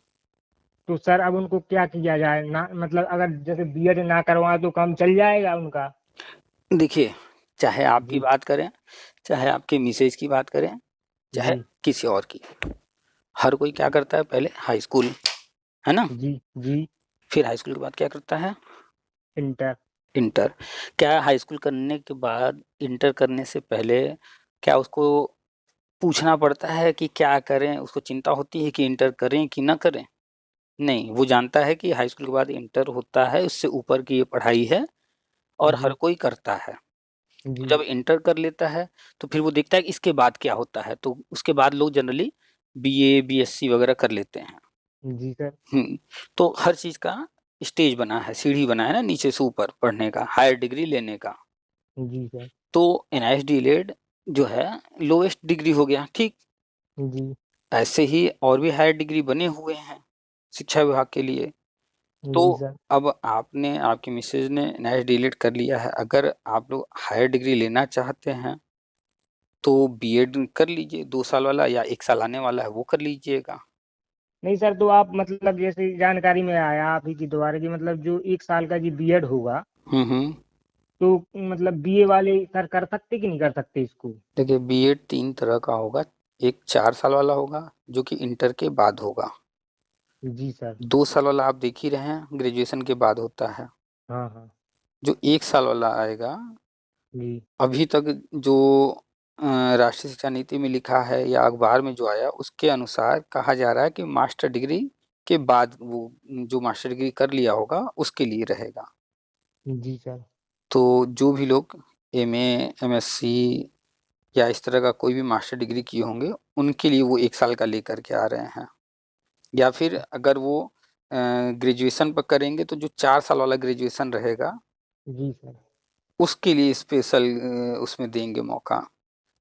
तो सर अब उनको क्या किया जाए ना, मतलब अगर जैसे बीएड ना करवाए तो काम चल जाएगा उनका। देखिए, चाहे आपकी जी बात करें, चाहे आपके मिसेज की बात करें, चाहे जी किसी और की, हर कोई क्या करता है, पहले हाई स्कूल, है ना, जी जी। फिर हाई स्कूल के बाद क्या करता है, इंटर। इंटर। क्या हाई स्कूल करने के बाद इंटर करने से पहले क्या उसको पूछना पड़ता है कि क्या करें, उसको चिंता होती है कि इंटर करें कि ना करें? नहीं, वो जानता है कि हाई स्कूल के बाद इंटर होता है, उससे ऊपर की ये पढ़ाई है और हर जी कोई करता है। तो जी जब इंटर कर लेता है तो फिर वो देखता है कि इसके बाद क्या होता है, तो उसके बाद लोग जनरली बीए बीएससी वगैरह कर लेते हैं। जी सर। हम्म। तो हर चीज का स्टेज बना है, सीढ़ी बना है ना, नीचे से ऊपर पढ़ने का, हायर डिग्री लेने का। जी सर। तो एनआईएस डीएलएड जो है लोएस्ट डिग्री हो गया, ठीक। जी ऐसे ही और भी हायर डिग्री बने हुए हैं शिक्षा विभाग के लिए। तो जी सर। अब आपने, आपकी मिसेज ने एनआईएस डीएलएड कर लिया है, अगर आप लोग हायर डिग्री लेना चाहते हैं तो बीएड कर लीजिए, 2 साल वाला, या 1 साल आने वाला है वो कर लीजिएगा। नहीं सर, तो आप मतलब जैसे जानकारी में आया आप ही की द्वारा कि मतलब जो 1 साल का जी बीएड होगा, हम्म। तो मतलब बीए वाले सर कर सकते कि नहीं कर सकते इसको। देखिए, बीएड 3 तरह का होगा। एक 4 साल वाला होगा जो कि इंटर के बाद होगा। जी सर। 2 साल वाला आप देख ही रहे हैं, ग्रेजुएशन के बाद होता है। हाँ हाँ। जो 1 साल वाला आएगा, जी अभी तक जो राष्ट्रीय शिक्षा नीति में लिखा है या अखबार में जो आया उसके अनुसार कहा जा रहा है कि मास्टर डिग्री के बाद वो जो मास्टर डिग्री कर लिया होगा उसके लिए रहेगा। जी सर। तो जो भी लोग एमए एमएससी या इस तरह का कोई भी मास्टर डिग्री किए होंगे उनके लिए वो 1 साल का लेकर के आ रहे हैं। या फिर अगर वो ग्रेजुएशन पर करेंगे तो जो 4 साल वाला ग्रेजुएशन रहेगा जी सर। उसके लिए स्पेशल उसमें देंगे मौका।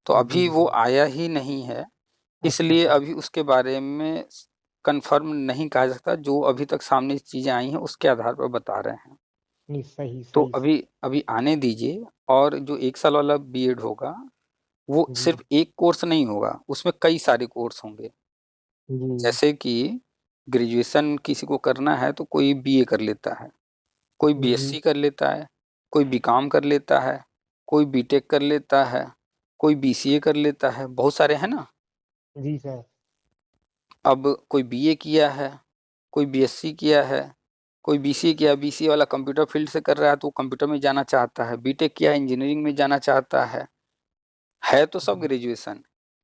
तो अभी जी वो सर। आया ही नहीं है, अच्छा इसलिए सर। अभी उसके बारे में कंफर्म नहीं कहा जा सकता। जो अभी तक सामने चीजें आई हैं उसके आधार पर बता रहे हैं। नहीं, सही तो सही अभी अभी आने दीजिए। और जो 1 साल वाला बीएड होगा वो जी सिर्फ एक कोर्स नहीं होगा, उसमें कई सारे कोर्स होंगे। जी जैसे कि ग्रेजुएशन किसी को करना है तो कोई बीए कर लेता है, कोई जी बीएससी कर लेता है, कोई बीकॉम कर लेता है, कोई बीटेक कर लेता है, कोई बीसीए कर लेता है, बहुत सारे हैं ना। जी सर। अब कोई बीए किया है, कोई बीएससी किया है, कोई बीसीए किया, बीसीए वाला कंप्यूटर फील्ड से कर रहा है तो वो कंप्यूटर में जाना चाहता है, बीटेक किया है इंजीनियरिंग में जाना चाहता है तो सब ग्रेजुएशन,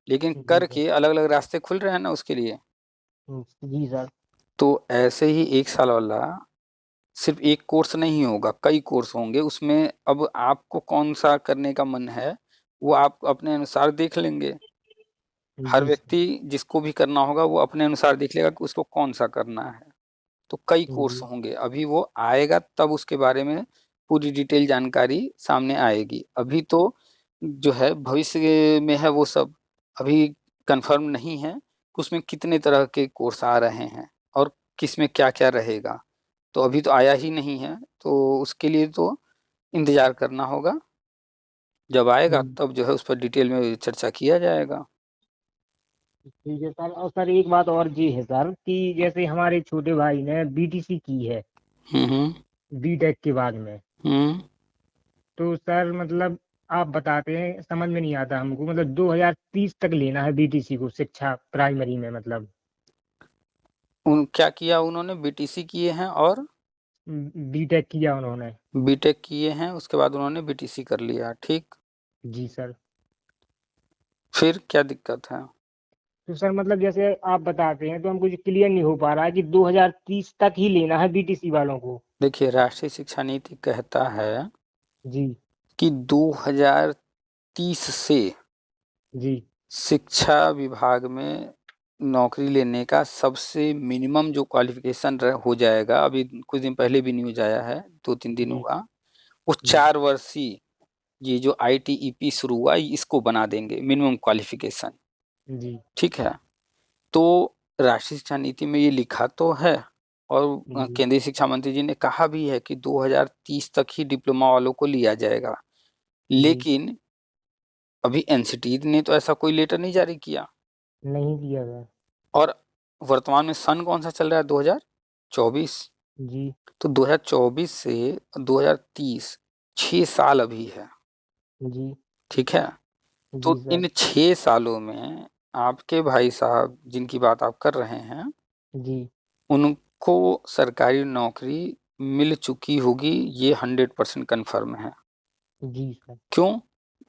लेकिन जी सर। करके अलग अलग रास्ते खुल रहे हैं ना उसके लिए। जी सर। तो ऐसे ही 1 साल वाला सिर्फ एक कोर्स नहीं होगा, कई कोर्स होंगे उसमें। अब आपको कौन सा करने का मन है वो आप अपने अनुसार देख लेंगे। हर जी सर। व्यक्ति जिसको भी करना होगा वो अपने अनुसार देख लेगा कि उसको कौन सा करना है। तो कई कोर्स जी होंगे, अभी वो आएगा तब उसके बारे में पूरी डिटेल जानकारी सामने आएगी। अभी तो जो है भविष्य में है वो सब, अभी कंफर्म नहीं है कि उसमें कितने तरह के कोर्स आ रहे हैं और किस में क्या क्या रहेगा। तो अभी तो आया ही नहीं है, तो उसके लिए तो इंतजार करना होगा। जब आएगा तब जो है उस पर डिटेल में चर्चा किया जाएगा। ठीक है सर। और सर एक बात और जी है सर कि जैसे हमारे छोटे भाई ने बीटीसी की है हम्म। बीटेक के बाद में, हम्म। तो सर मतलब आप बताते हैं, समझ में नहीं आता हमको, मतलब 2030 तक लेना है बीटीसी को शिक्षा प्राइमरी में, मतलब उन क्या किया उन्होंने, बीटीसी किए हैं और बीटेक किया उन्होंने। बीटेक किए हैं, उसके बाद उन्होंने बीटीसी कर लिया, ठीक। जी सर। फिर क्या दिक्कत है? तो सर मतलब जैसे आप बताते हैं तो हमको क्लियर नहीं हो पा रहा है कि 2030 तक ही लेना है बीटीसी वालों को। देखिए, राष्ट्रीय शिक्षा नीति कहता है जी। कि 2030 से जी। शिक्षा विभाग में नौकरी लेने का सबसे मिनिमम जो क्वालिफिकेशन हो जाएगा, अभी कुछ दिन पहले भी न्यूज आया है, 2-3 दिन जी। हुआ, वो जी। 4 वर्षीय ये जो आईटीईपी शुरू हुआ इसको बना देंगे मिनिमम क्वालिफिकेशन, जी। ठीक है। तो राष्ट्रीय शिक्षा नीति में ये लिखा तो है, और जी। केंद्रीय शिक्षा मंत्री जी ने कहा भी है कि 2030 तक ही डिप्लोमा वालों को लिया जाएगा, जी। लेकिन अभी एनसीटी ने तो ऐसा कोई लेटर नहीं जारी किया। नहीं किया गया। और वर्तमान में सन कौन सा चल रहा है, 2024। जी। तो 2024 से 2030 6 साल अभी है, जी। ठीक है। तो जी सर। इन 6 सालों में आपके भाई साहब जिनकी बात आप कर रहे हैं, जी। उनको सरकारी नौकरी मिल चुकी होगी, ये 100% कन्फर्म है। जी सर। क्यों?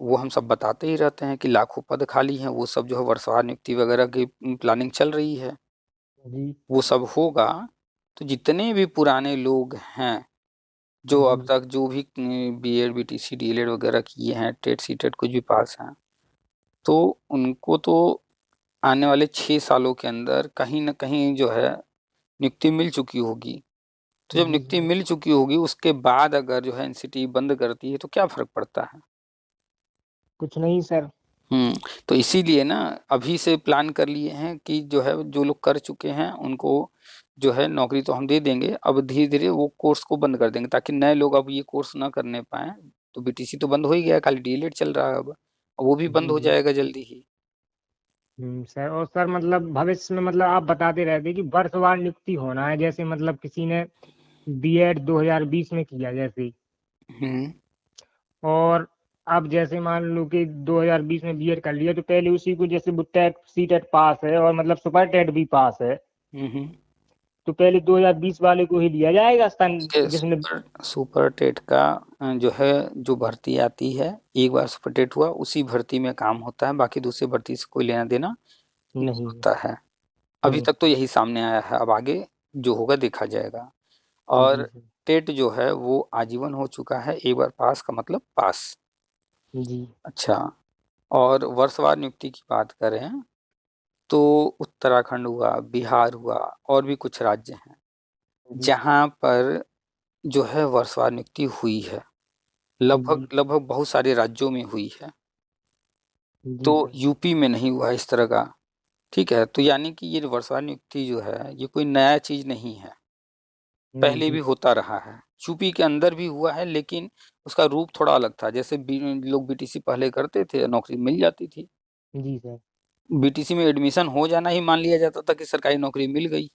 वो हम सब बताते ही रहते हैं कि लाखों पद खाली हैं, वो सब जो है वर्षवार नियुक्ति वगैरह की प्लानिंग चल रही है, जी। वो सब होगा। तो जितने भी पुराने लोग हैं जो अब जी। तक जो भी बीएड बीटीसी डीएलएड वगैरह किए हैं, टेट सीटेट कुछ भी पास हैं, तो उनको तो आने वाले 6 सालों के अंदर कहीं ना कहीं जो है नियुक्ति मिल चुकी होगी। तो जब जी नियुक्ति सर। मिल चुकी होगी उसके बाद अगर जो है एनसीटी बंद करती है तो क्या फर्क पड़ता है? कुछ नहीं सर। तो इसीलिए ना अभी से प्लान कर लिए हैं कि जो है जो लोग कर चुके हैं उनको जो है नौकरी तो हम दे देंगे, अब धीरे धीरे वो कोर्स को बंद कर देंगे ताकि नए लोग अब ये कोर्स ना करने पाए। तो बीटीसी तो बंद हो ही गया, खाली डीएलएड चल रहा है अब वो भी बंद जी। हो जी। जाएगा जल्दी ही। सर। और सर मतलब भविष्य में मतलब आप बताते रहते कि वर्षवार नियुक्ति होना है, जैसे मतलब किसी ने बीएड 2020 में किया जैसे, हम्म। और अब जैसे मान लो कि 2020 में बीएड कर लिया, तो पहले उसी को, जैसे वो टेट सी टेट पास है और मतलब सुपर टेट भी पास है, हम्म। तो पहले 2020 वाले को ही लिया जाएगा सन देखिए, जिसने। सुपर सुपर टेट का जो है जो भर्ती आती है, एक बार सुपर टेट हुआ उसी भर्ती में काम होता है, बाकी दूसरी भर्ती से कोई लेना देना नहीं नहीं। होता है। अभी नहीं। तक तो यही सामने आया है, अब आगे जो होगा देखा जाएगा। जी और सर। टेट जो है वो आजीवन हो चुका है, एक बार पास का मतलब पास। जी। अच्छा, और वर्षवार नियुक्ति की बात करें तो उत्तराखंड हुआ, बिहार हुआ, और भी कुछ राज्य हैं जी। जहाँ पर जो है वर्षवार नियुक्ति हुई है, लगभग जी। लगभग बहुत सारे राज्यों में हुई है। तो जी सर। यूपी में नहीं हुआ इस तरह का, ठीक है। तो यानी कि ये वर्षवार नियुक्ति जो है ये कोई नया चीज नहीं है, पहले जी भी सर। होता रहा है। यूपी के अंदर भी हुआ है, लेकिन उसका रूप थोड़ा अलग था। जैसे लोग बीटीसी पहले करते थे, नौकरी मिल जाती थी। जी सर। बीटीसी में एडमिशन हो जाना ही मान लिया जाता था कि सरकारी नौकरी मिल गई।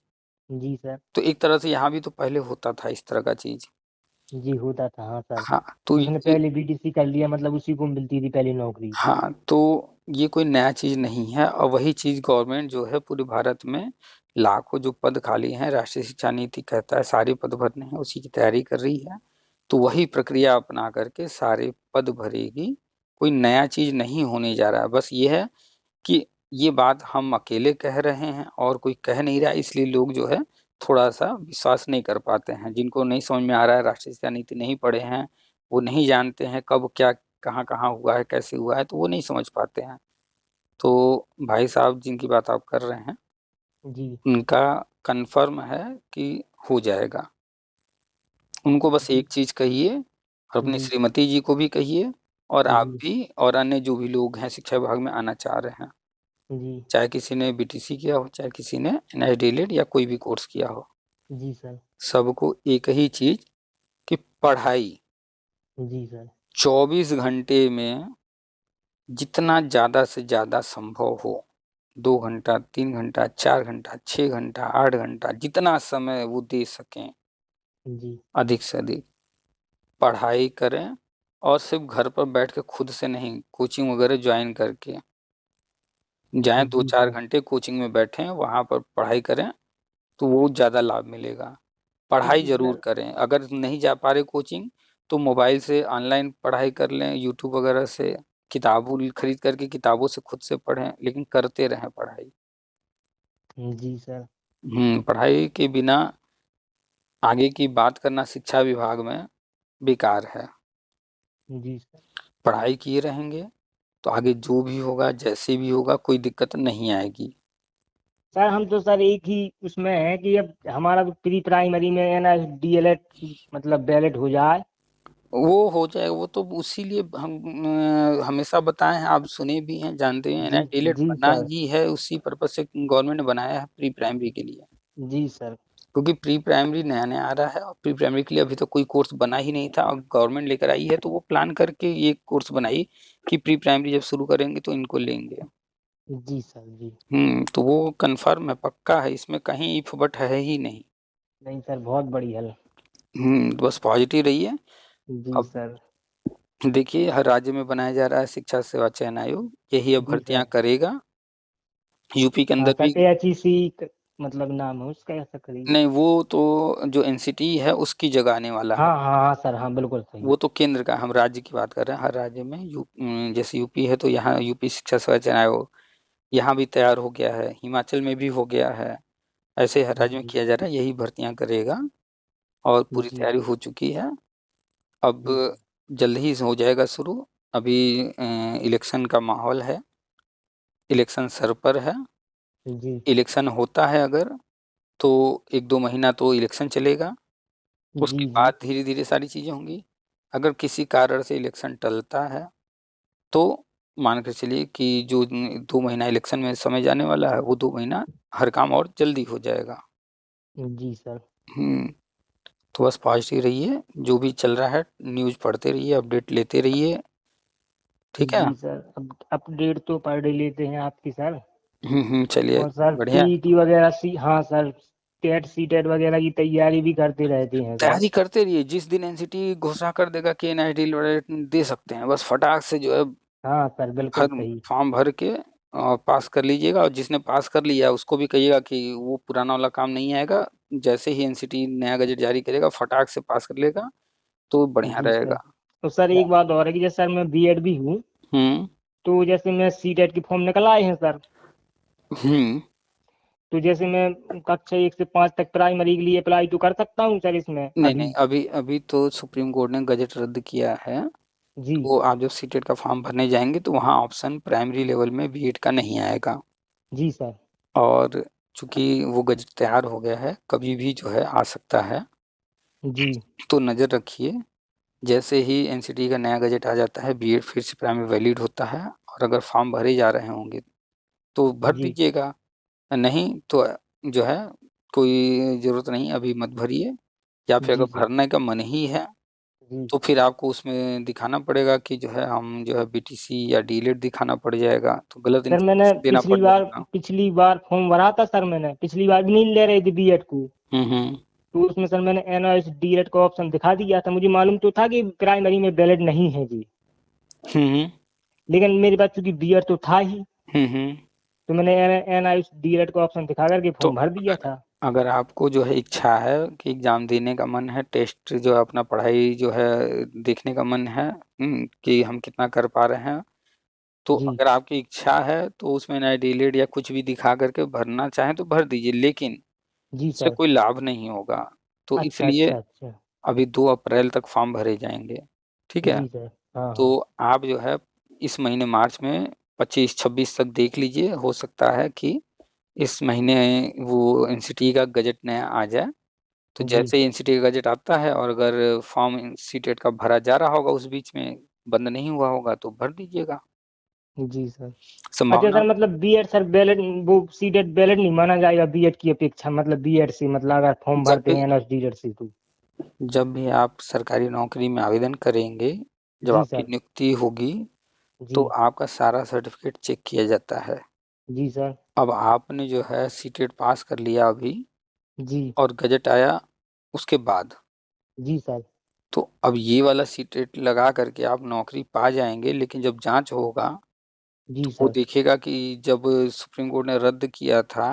जी सर। तो एक तरह से यहाँ भी तो पहले होता था इस तरह का चीज। जी होता था हाँ सर। हाँ तो जिसने ये, पहले बीटीसी कर लिया मतलब उसी को मिलती थी पहली नौकरी। हाँ तो ये कोई नया चीज नहीं है, और वही चीज गवर्नमेंट जो है पूरे भारत में लाखों जो पद खाली हैं, राष्ट्रीय शिक्षा नीति कहता है सारे पद भरने हैं, उसी की तैयारी कर रही है। तो वही प्रक्रिया अपना करके सारे पद भरेगी, कोई नया चीज नहीं होने जा रहा है। बस ये है कि ये बात हम अकेले कह रहे हैं और कोई कह नहीं रहा, इसलिए लोग जो है थोड़ा सा विश्वास नहीं कर पाते हैं। जिनको नहीं समझ में आ रहा है, राष्ट्रीय शिक्षा नीति नहीं पढ़े हैं, वो नहीं जानते हैं कब क्या कहाँ कहाँ हुआ है कैसे हुआ है, तो वो नहीं समझ पाते हैं। तो भाई साहब जिनकी बात आप कर रहे हैं जी। उनका कंफर्म है कि हो जाएगा। उनको बस जी। एक चीज कहिए, और अपनी जी। श्रीमती जी को भी कहिए, और आप जी। भी, और अन्य जो भी लोग हैं शिक्षा विभाग में आना चाह रहे हैं, जी। चाहे किसी ने बीटीसी किया हो, चाहे किसी ने एनआईडीएलएड या कोई भी कोर्स किया हो, जी सर। सबको एक ही चीज कि पढ़ाई जी सर। 24 घंटे में जितना ज्यादा से ज्यादा संभव हो, 2 घंटा, 3 घंटा, 4 घंटा, 6 घंटा, 8 घंटा, जितना समय वो दे सकें, जी। अधिक से अधिक पढ़ाई करें। और सिर्फ घर पर बैठ के खुद से नहीं, कोचिंग वगैरह ज्वाइन करके जाएं, दो जी चार सर। घंटे कोचिंग में बैठें, वहां पर पढ़ाई करें, तो वो ज्यादा लाभ मिलेगा। पढ़ाई जी जरूर सर। करें। अगर नहीं जा पा रहे कोचिंग, तो मोबाइल से ऑनलाइन पढ़ाई कर लें, यूट्यूब वगैरह से, किताबों खरीद करके किताबों से खुद से पढ़ें, लेकिन करते रहें पढ़ाई। जी सर। पढ़ाई के बिना आगे की बात करना शिक्षा विभाग में बेकार है। जी सर। पढ़ाई किए रहेंगे तो आगे जो भी होगा, जैसे भी होगा, कोई दिक्कत नहीं आएगी। सर हम तो सर एक ही उसमें है कि अब हमारा तो प्री प्राइमरी में है ना डीएलएड मतलब बैलेट हो जाए। वो हो जाएगा, वो तो उसी लिए हम हमेशा बताए हैं, आप सुने भी हैं, जानते हैं ना, जी। डीलेट जी बना सर। ही है उसी पर्पज से, गवर्नमेंट ने बनाया है प्री प्राइमरी के लिए। जी सर। क्योंकि प्री प्राइमरी नया नया आ रहा है, और प्री प्राइमरी के लिए अभी तो कोई कोर्स बना ही नहीं था, और गवर्नमेंट लेकर आई है, तो वो प्लान करके ये कोर्स बनाई कि प्री प्राइमरी जब शुरू करेंगे तो इनको लेंगे। जी सर। जी। तो वो कंफर्म है, पक्का है, इसमें कहीं इफ बट है ही नहीं। नहीं सर, बहुत बड़ी हल। तो बस पॉजिटिव रहिए। जी अब सर। देखिए, हर राज्य में बनाया जा रहा है शिक्षा सेवा चयन आयोग, यही अब जी भर्तियां सर। करेगा। यूपी के हाँ अंदर सर, भी। एचईसी मतलब नाम है उसका, ऐसा करिए। नहीं, वो तो जो एनसीटी है उसकी जगह आने वाला हाँ है। हाँ हाँ सर, हाँ बिल्कुल सही। वो तो केंद्र का, हम राज्य की बात कर रहे हैं। हर राज्य में जैसे यूपी है तो यहाँ यूपी शिक्षा सेवा चयन आयोग यहाँ भी तैयार हो गया है, हिमाचल में भी हो गया है। ऐसे हर राज्य में जी। किया जा रहा है, यही भर्तियां करेगा। और पूरी जी। तैयारी हो चुकी है। अब जी सर। जल्द ही हो जाएगा शुरू। अभी इलेक्शन का माहौल है, इलेक्शन सर पर है। जी। इलेक्शन होता है अगर, तो 1-2 महीना तो इलेक्शन चलेगा। उसके जी। जी। बाद धीरे धीरे सारी चीजें होंगी। अगर किसी कारण से इलेक्शन टलता है, तो मान के चलिए कि जो 2 महीना इलेक्शन में समय जाने वाला है, वो 2 महीना हर काम और जल्दी हो जाएगा। जी सर। हम्म तो बस पॉजिटिव रहिए, जो भी चल रहा है न्यूज पढ़ते रहिए, अपडेट लेते रहिए। ठीक है। जी सर, अब अपडेट तो पढ़ ही लेते हैं आपकी सर। चलिए। और सर बढ़िया। टीईटी वगैरह सी, हाँ सर, टेट सीटेट वगैरह की तैयारी भी करते रहते हैं सर। तैयारी करते रहिए, जिस दिन एनसीटी घोषणा कर देगा कि एनआईटी दे सकते हैं, बस फटाक से जो है हाँ सर, बिल्कुल हर सही। फॉर्म भर के और पास कर लीजिएगा। और जिसने पास कर लिया है उसको भी कहिएगा कि वो पुराना वाला काम नहीं आएगा। जैसे ही एनसीटी नया गजट जारी करेगा, फटाक से पास कर लेगा, तो बढ़िया जी सर। रहेगा। तो सर एक बात और है कि जैसे सर मैं बीएड भी हूँ, हम्म तो जैसे मैं सीटेट की फॉर्म निकल आए हैं सर। हम्म तो जैसे मैं कक्षा 1 से 5 तक प्राइमरी के लिए अप्लाई तो कर सकता हूँ सर इसमें नहीं नहीं, अभी। अभी अभी तो सुप्रीम कोर्ट ने गजट रद्द किया है। जी। तो आप जब सीटेट का फॉर्म भरने जाएंगे, तो वहाँ ऑप्शन प्राइमरी लेवल में बीएड का नहीं आएगा। जी सर। और चूंकि वो गजट तैयार हो गया है, कभी भी जो है आ सकता है, जी। तो नज़र रखिए। जैसे ही एनसीटी का नया गजट आ जाता है, बीएड फिर से प्राइमरी वैलिड होता है। और अगर फॉर्म भरे जा रहे होंगे तो भर जी। दीजिएगा, नहीं तो जो है कोई ज़रूरत नहीं, अभी मत भरिए। या फिर जी अगर सर। भरने का मन ही है, जी। तो फिर आपको उसमें दिखाना पड़ेगा कि जो है हम जो है बीटीसी या डीएलएड दिखाना पड़ जाएगा, तो गलत सर मैंने इन्फॉर्मेशन देना पड़ जाएगा। पिछली बार फॉर्म भरा था सर, मैंने पिछली बार भी नहीं ले रही थी बीएड को। हम्म। तो उसमें सर मैंने एनआईएस डीएड का ऑप्शन दिखा दिया था, मुझे मालूम तो था कि प्राइमरी में बैलेट नहीं है जी। हम्म लेकिन मेरे पास चूंकि बीएड तो था ही, हम्म। तो मैंने एनआईएस डीएड का ऑप्शन दिखा करके तो फॉर्म भर दिया अगर था। अगर आपको जो है इच्छा है कि एग्जाम देने का मन है, टेस्ट जो है अपना पढ़ाई जो है देखने का मन है, कि हम कितना कर पा रहे हैं, तो जी। अगर आपकी इच्छा है तो उसमें ना डीलेड या कुछ भी दिखा करके भरना चाहें तो भर दीजिए, लेकिन जी उससे सर। कोई लाभ नहीं होगा। तो अच्छा इसलिए अच्छा अच्छा। अभी 2 अप्रैल तक फॉर्म भरे जाएंगे। ठीक है। जी सर। हाँ तो हाँ। आप जो है इस महीने मार्च में 25-26 तक देख लीजिए, हो सकता है कि इस महीने वो एनसीटी का गजट नया आ जाए। तो जी। जैसे ही एनसीटी का गजट आता है, और अगर फॉर्म सीटेट का भरा जा रहा होगा, उस बीच में बंद नहीं हुआ होगा, तो भर दीजिएगा। जी सर। अच्छा संभावना। सर, मतलब बीएड सर बैलेट, वो सीटेट बैलेट नहीं माना जाएगा बीएड की अपेक्षा, मतलब बीएड से, मतलब अगर फॉर्म जब भरते भी हैं एनएसडीएड से तो। जब भी आप सरकारी नौकरी में आवेदन करेंगे, जब जी आपकी सर। नियुक्ति होगी, तो जी। आपका सारा सर्टिफिकेट चेक किया जाता है। जी सर। अब आपने जो है सीटेट पास कर लिया अभी, जी। और गजट आया उसके बाद, जी सर। तो अब ये वाला सीटेट लगा करके आप नौकरी पा जाएंगे, लेकिन जब जांच होगा जी तो वो सर। देखेगा कि जब सुप्रीम कोर्ट ने रद्द किया था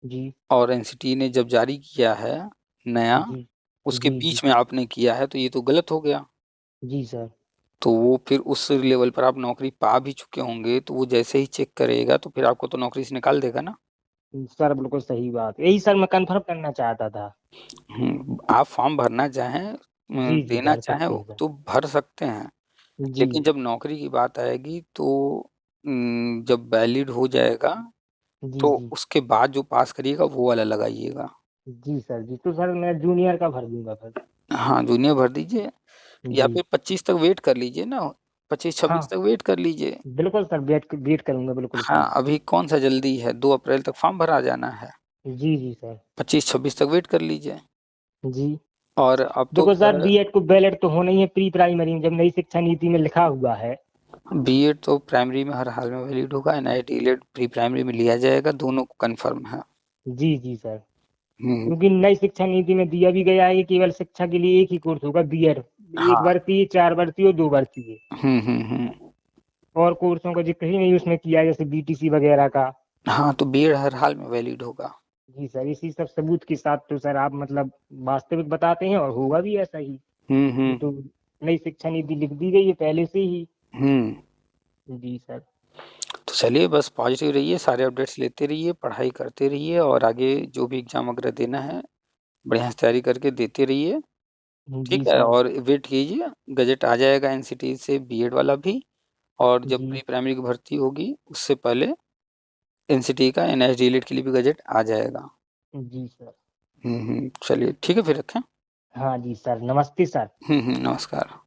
जी। और एनसीटी ने जब जारी किया है नया, जी। उसके जी। जी। बीच में आपने किया है, तो ये तो गलत हो गया। जी सर। तो वो फिर उस लेवल पर आप नौकरी पा भी चुके होंगे, तो वो जैसे ही चेक करेगा तो फिर आपको तो नौकरी से निकाल देगा ना। सर बिल्कुल सही बात, यही सर मैं कंफर्म करना चाहता था। आप फॉर्म भरना चाहें, जी जी, देना भर चाहें सकते हैं वो सर। तो भर सकते हैं। जी। लेकिन जब नौकरी की बात आएगी तो जब वैलिड हो जाएगा, जी। तो जी। उसके बाद जो पास करिएगा वो वाला लगाइएगा। जी सर। जी तो सर मैं जूनियर का भर दूंगा फिर। हाँ, जूनियर भर दीजिए, या जी। फिर 25 तक वेट कर लीजिए ना, 25-26 हाँ तक वेट कर लीजिए। बिल्कुल सर, वेट वेट करूंगा बिल्कुल हाँ, सही। अभी कौन सा जल्दी है, 2 अप्रैल तक फॉर्म भरा जाना है। जी जी सर। 25-26 तक वेट कर लीजिए। जी। और अब तो देखो जो सर, है, बीएड को बैलेट तो होना ही है प्री प्राइमरी में, जब नई शिक्षा नीति में लिखा हुआ है। बीएड तो प्राइमरी में हर हाल में वैलिड होगा, एनआईटी डीएलएड प्री प्राइमरी में लिया जाएगा, दोनों कंफर्म है। जी जी सर। हम्म। क्योंकि नई शिक्षा नीति में दिया भी गया है कि केवल शिक्षा के लिए एक ही कोर्स होगा बीएड। एक हाँ। वर्षीय, 4 वर्षीय और 2 वर्षीय। हम्म। और कोर्सों का जिक्र ही नहीं उसमें किया है, जैसे बीटीसी वगैरह का। हाँ, तो बीएड हर हाल में वैलिड होगा। जी सर, इसी सब सबूत के साथ तो सर आप मतलब वास्तविक बताते हैं, और होगा भी ऐसा ही। ये हम्म। तो नई शिक्षा नीति लिख दी गई है पहले से ही। हम्म। जी सर। तो चलिए, बस पॉजिटिव रहिए, सारे अपडेट्स लेते रहिए, पढ़ाई करते रहिए, और आगे जो भी एग्जाम वगैरह देना है बढ़िया से तैयारी करके देते रहिए। जी ठीक है, सर। और वेट कीजिए, गजट आ जाएगा एनसीटी से बीएड वाला भी। और जब जी। प्री प्राइमरी की भर्ती होगी उससे पहले एनसीटी का एनएस डीएलएड के लिए भी गजट आ जाएगा। जी सर। चलिए ठीक है, फिर रखें। हाँ जी सर, नमस्ते सर। नमस्कार।